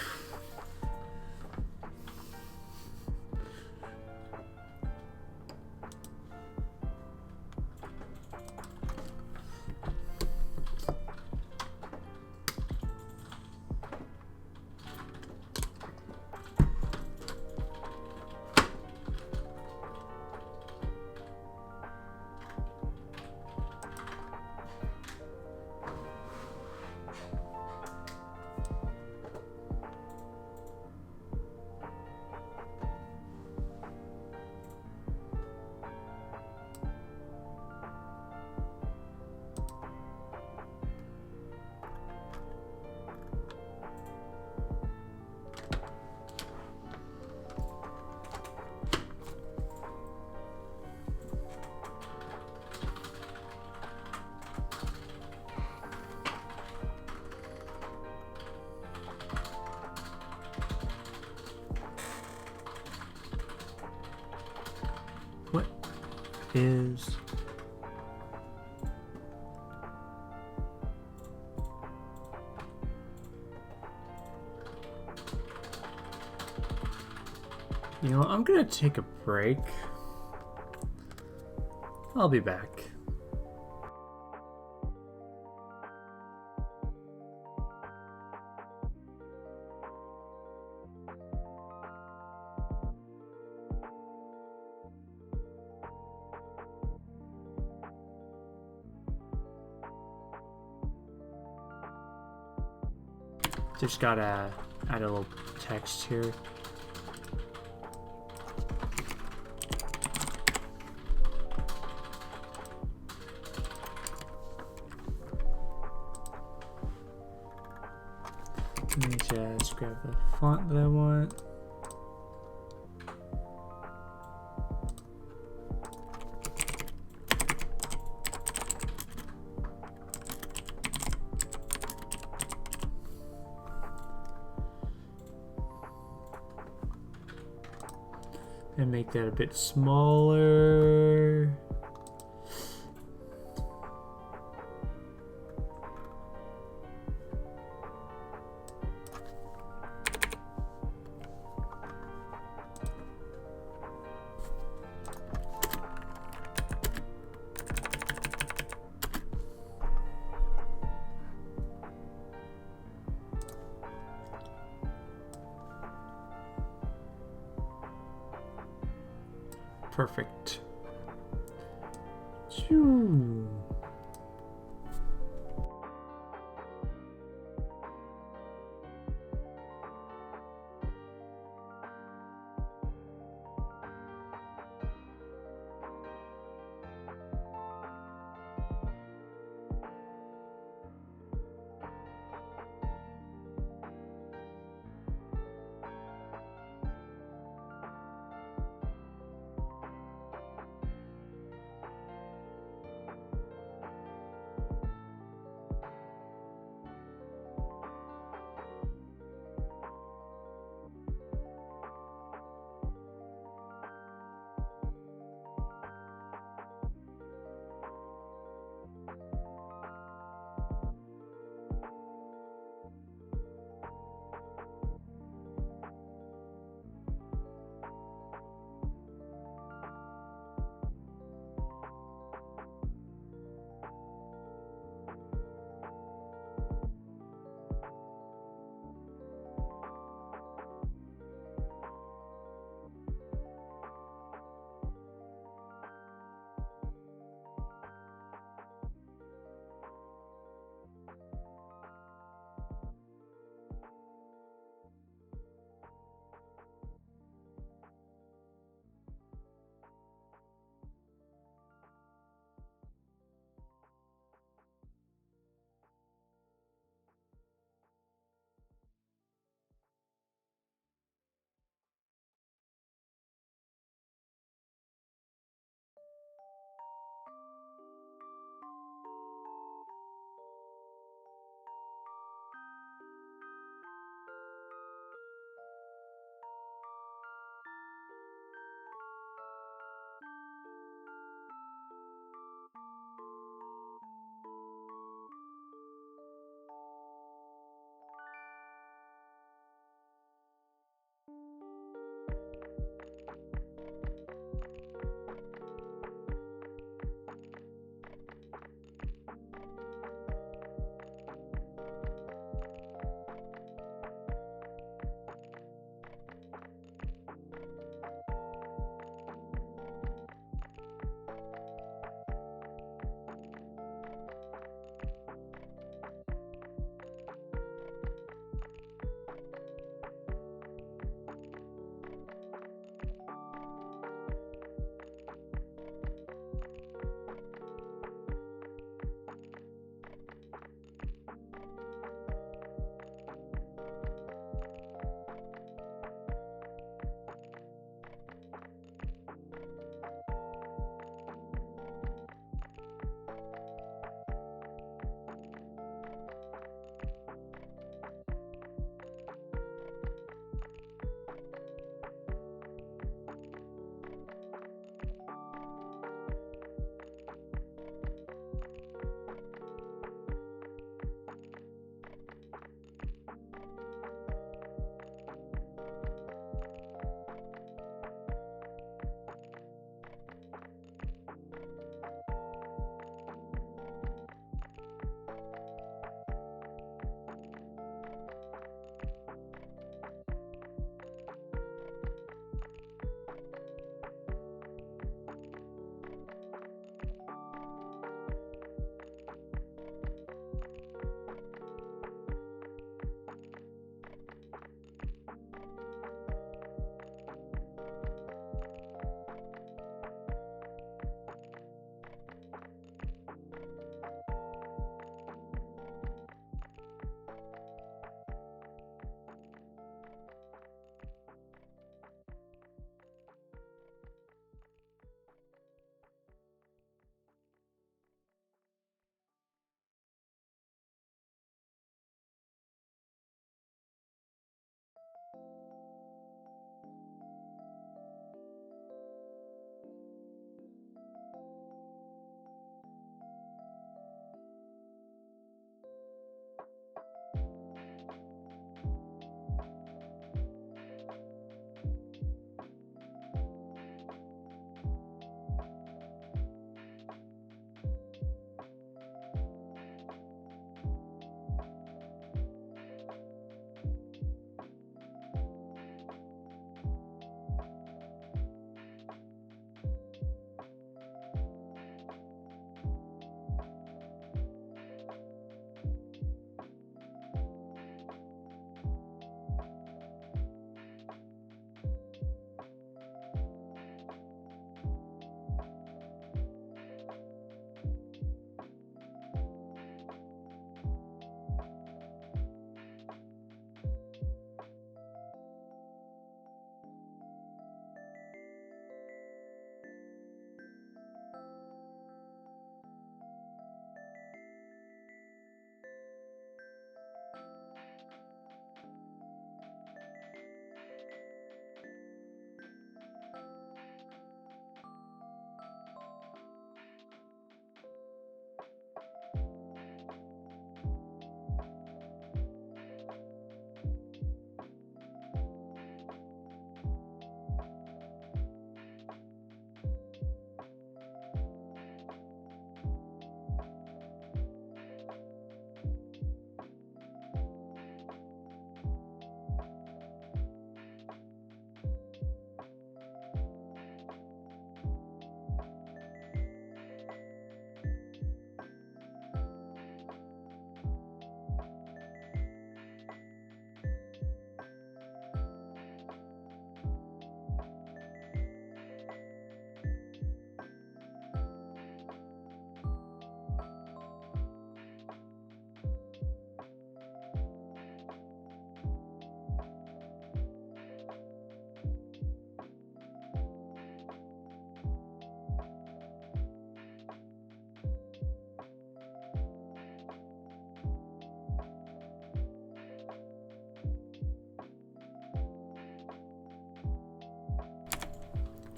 is. You know, I'm gonna take a break. I'll be back. Just gotta add a little text here. Let me just grab the font that I want. And make that a bit smaller. Perfect. Choo.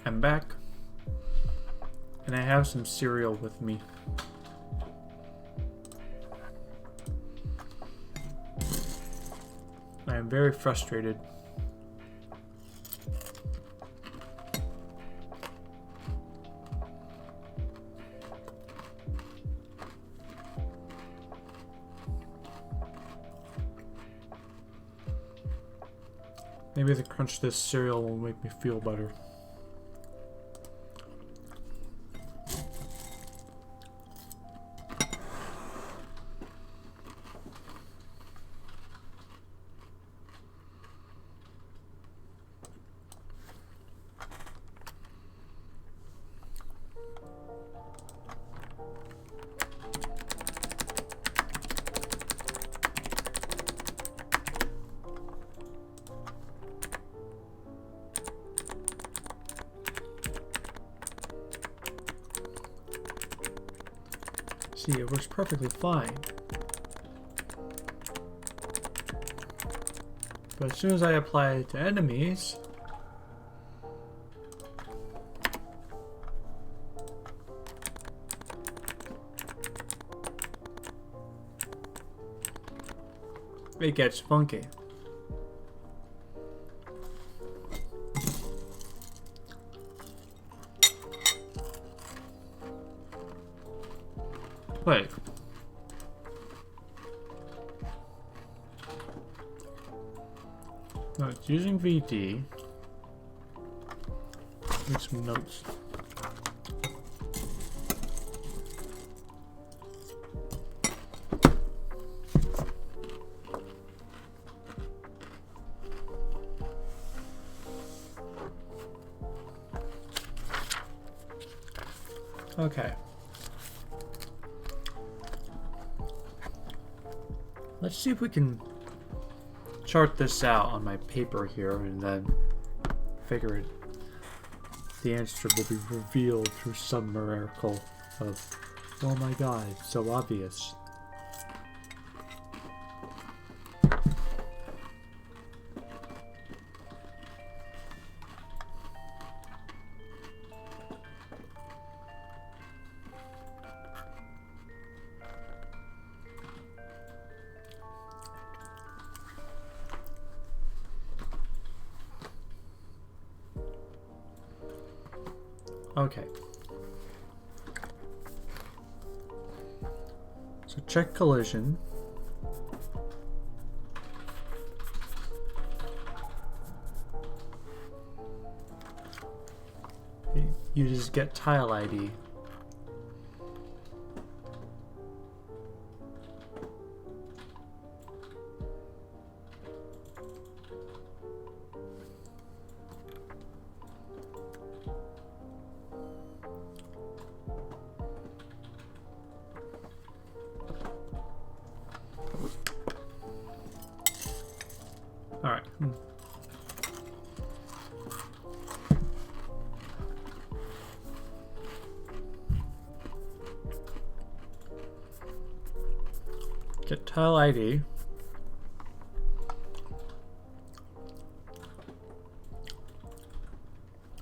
I'm back, and I have some cereal with me. I am very frustrated. Maybe the crunch of this cereal will make me feel better. See, it works perfectly fine. But as soon as I apply it to enemies, it gets funky. Wait. No, it's using VD. Make some notes. Okay. Let's see if we can chart this out on my paper here and then figure it. The answer will be revealed through some miracle of, oh my god, it's so obvious. Okay. So check collision. You just get tile ID. All right. Get tile ID.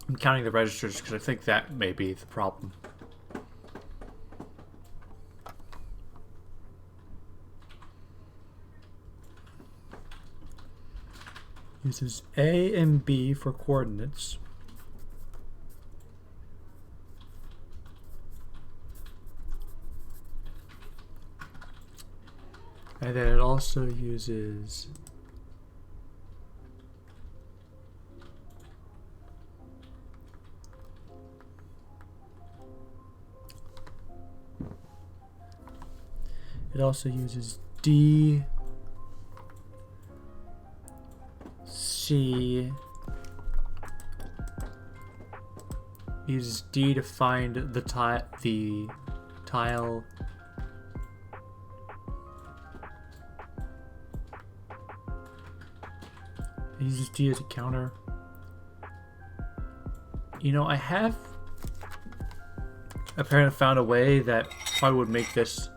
I'm counting the registers because I think that may be the problem. Uses A and B for coordinates. And then it also uses D, C, uses D to find the tile. It uses D as a counter. You know, I have apparently found a way that probably would make this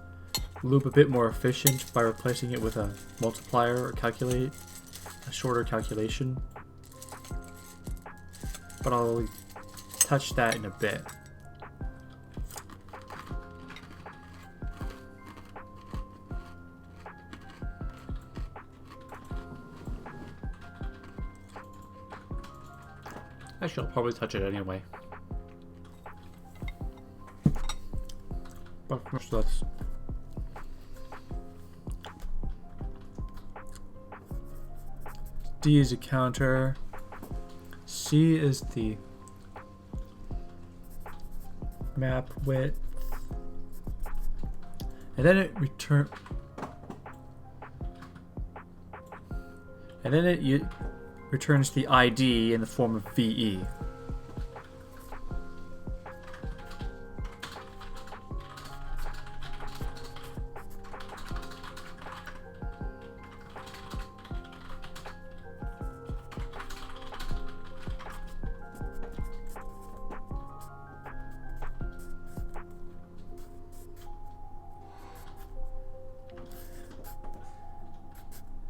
loop a bit more efficient by replacing it with a multiplier or a shorter calculation. But I'll touch that in a bit. Actually, I'll probably touch it anyway. But first, let's... D is a counter. C is the map width. And then it returns the ID in the form of VE.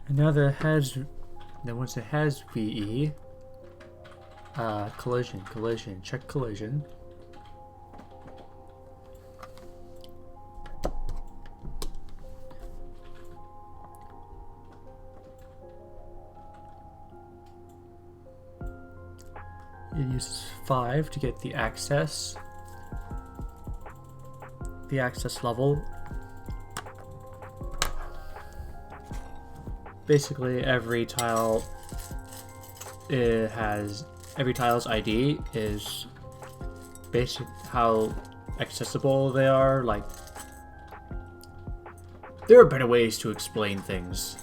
And now that it has, then once it has VE, collision, check collision. It uses 5 to get the access level. Basically, every tile's ID is basic how accessible they are. Like, there are better ways to explain things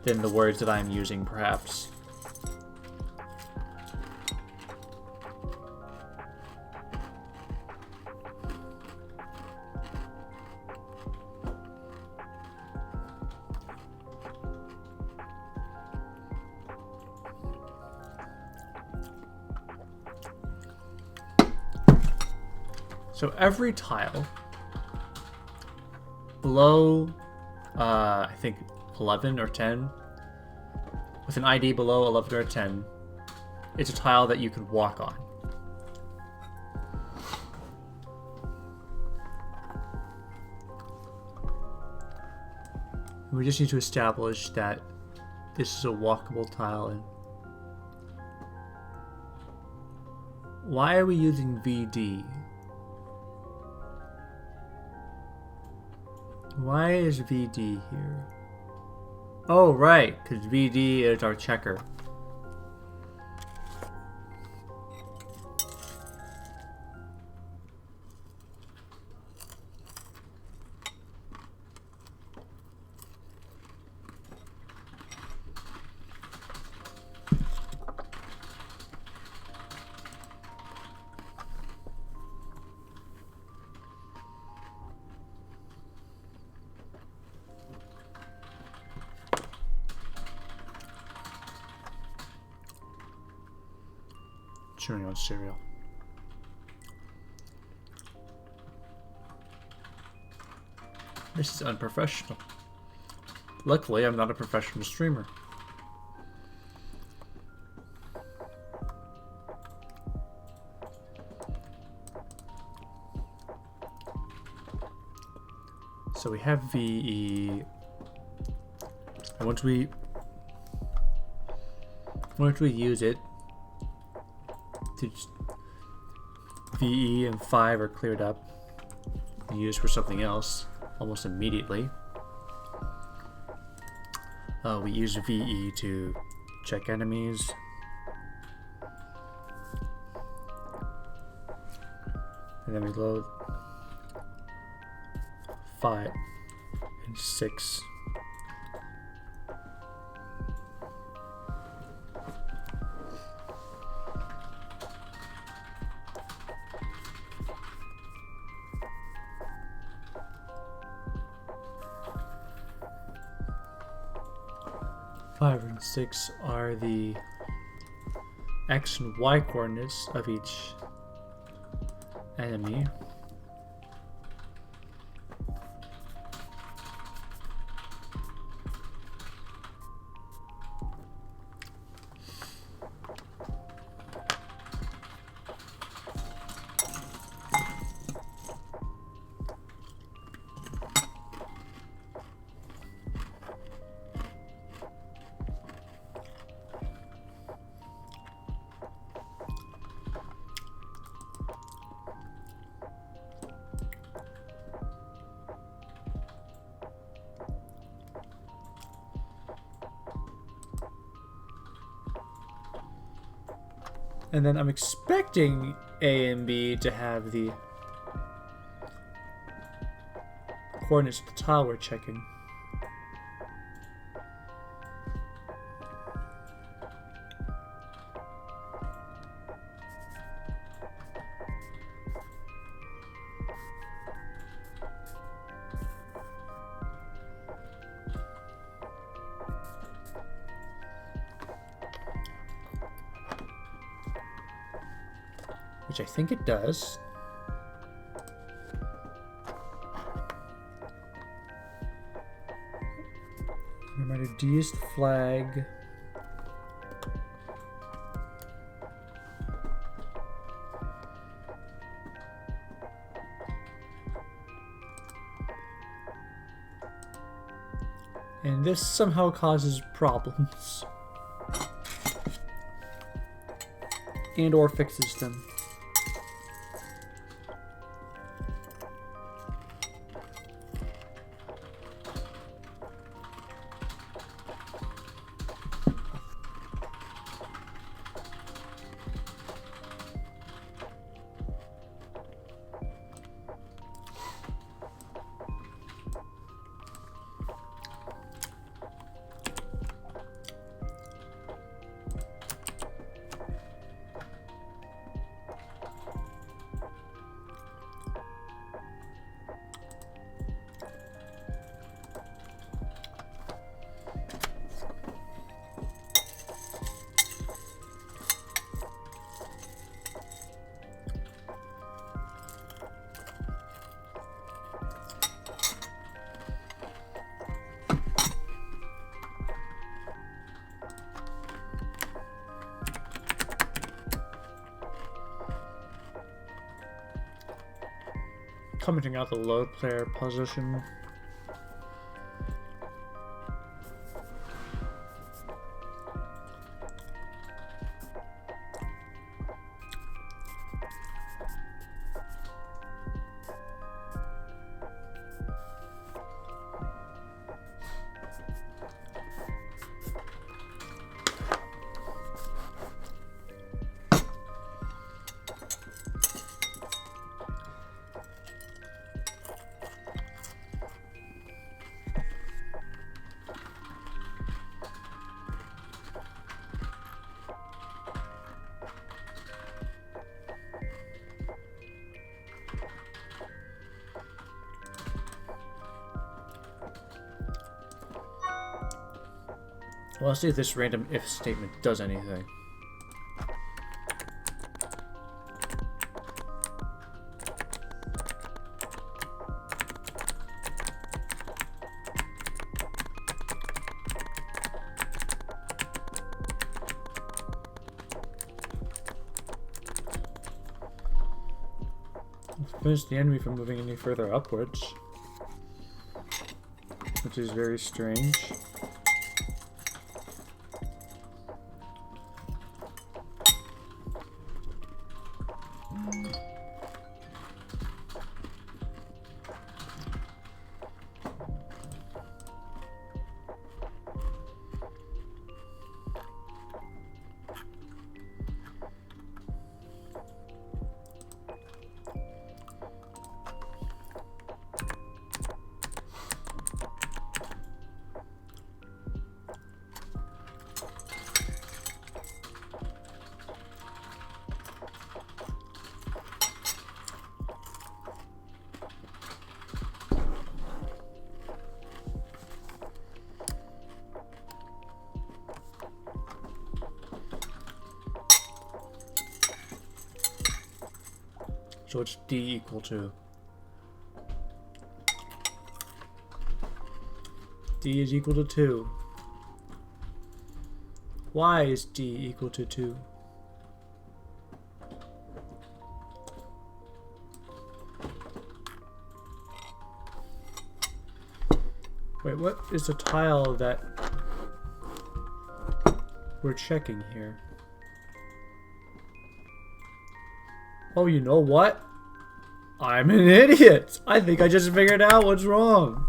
than the words that I'm using, perhaps. So every tile below, I think 11 or 10, with an ID below 11 or 10, it's a tile that you can walk on. We just need to establish that this is a walkable tile. And why are we using VD? Why is VD here? Oh, right, because VD is our checker. Chewing on cereal. This is unprofessional. Luckily, I'm not a professional streamer. So we have VE, and once we use it, VE and 5 are cleared up and used for something else almost immediately. We use VE to check enemies. And then we load 5 and 6. Five and 6 are the X and Y coordinates of each enemy. And then I'm expecting A and B to have the coordinates of the tile we're checking. Which I think it does. Reminder, D is the flag. And this somehow causes problems. And or fixes them. Commenting out the load player position. Well, let's see if this random if statement does anything. Prevents the enemy from moving any further upwards, which is very strange. So it's D equal to. D is equal to 2. Why is D equal to 2? Wait, what is the tile that we're checking here? Oh, you know what? I'm an idiot! I think I just figured out what's wrong.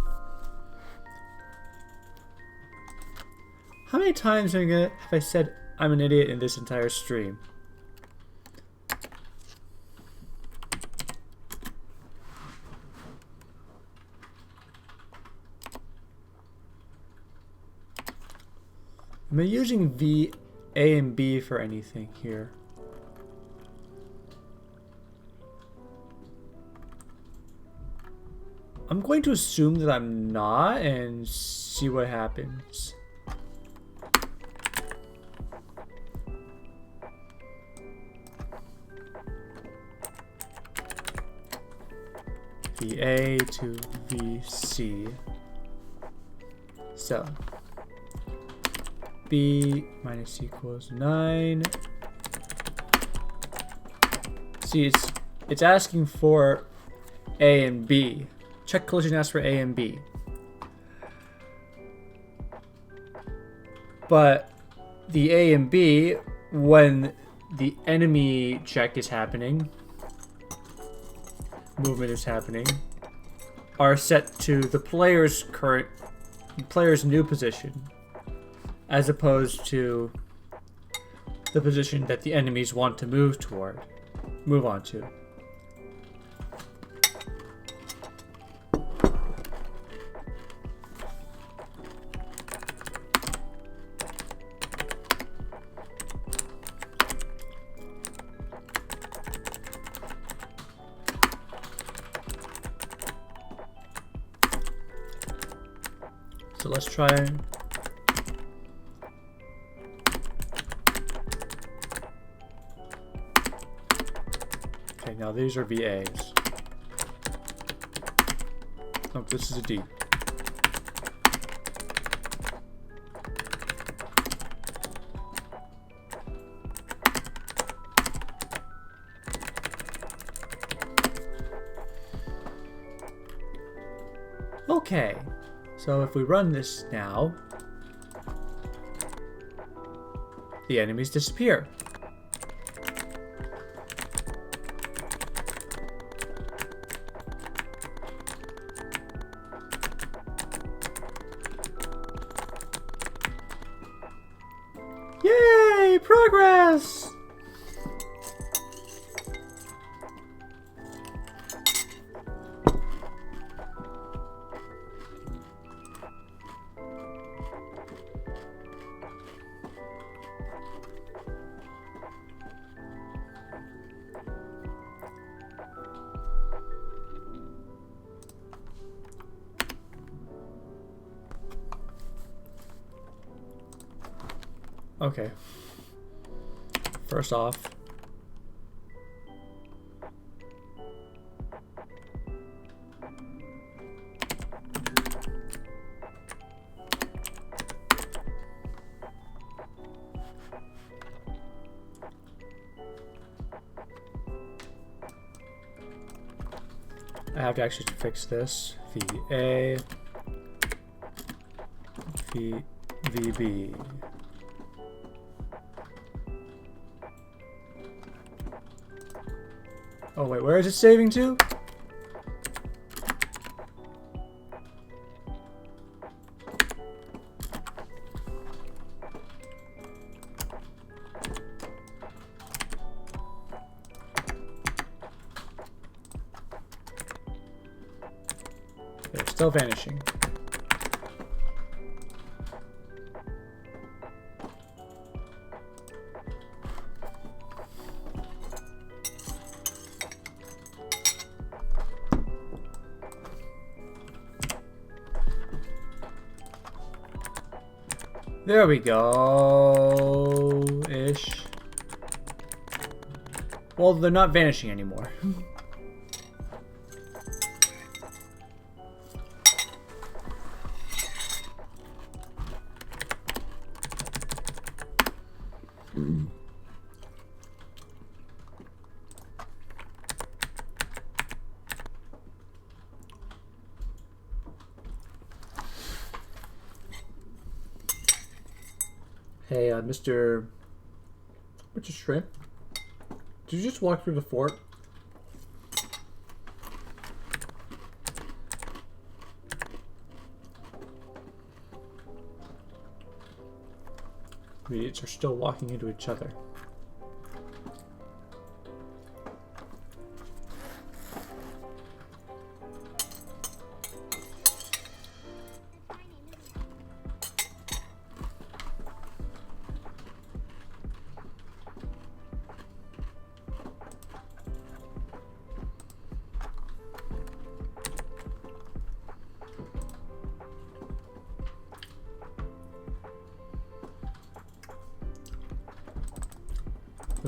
How many times have I said I'm an idiot in this entire stream? Am I using V, A, and B for anything here? I'm going to assume that I'm not and see what happens. VA to VC. So B minus equals 9. See, it's asking for A and B. Check collision asks for A and B. But the A and B, when the enemy check is happening, movement is happening, are set to the player's new position, as opposed to the position that the enemies want to move on to. So let's try. Okay, now these are VAs. Oh, this is a D. Okay. So if we run this now, the enemies disappear. Yay! Progress! Okay. First off, I have to actually fix this. VA, VB. Oh wait, where is it saving to? They're still vanishing. There we go. Ish. Well, they're not vanishing anymore. Hey, Mr. Shrimp, did you just walk through the fort? Idiots are still walking into each other.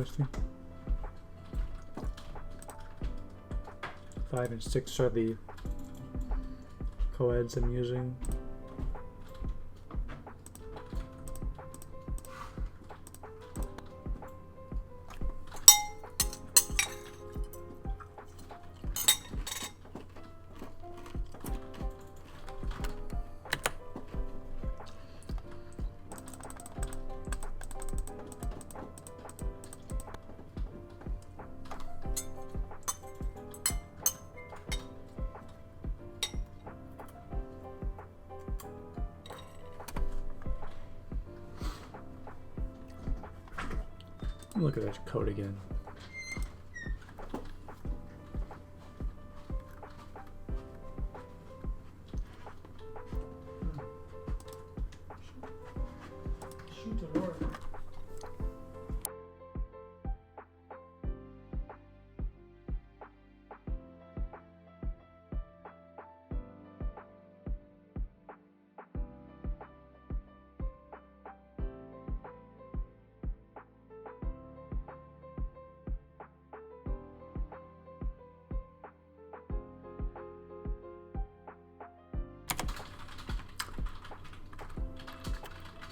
questing. 5 and 6 are the co-eds I'm using. Look at that code again.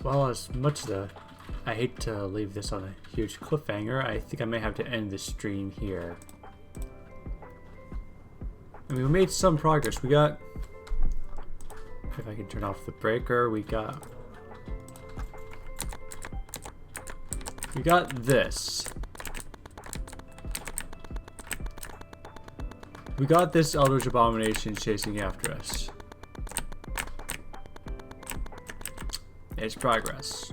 Well, as much as I hate to leave this on a huge cliffhanger, I think I may have to end the stream here. I mean, we made some progress. We got, if I can turn off the breaker, we got this. We got this Eldritch Abomination chasing after us. It's progress.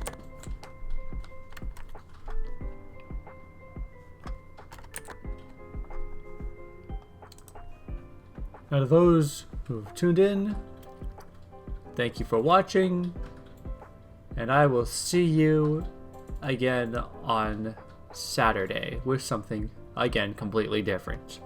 Now to those who've tuned in, thank you for watching, and I will see you again on Saturday with something, again, completely different.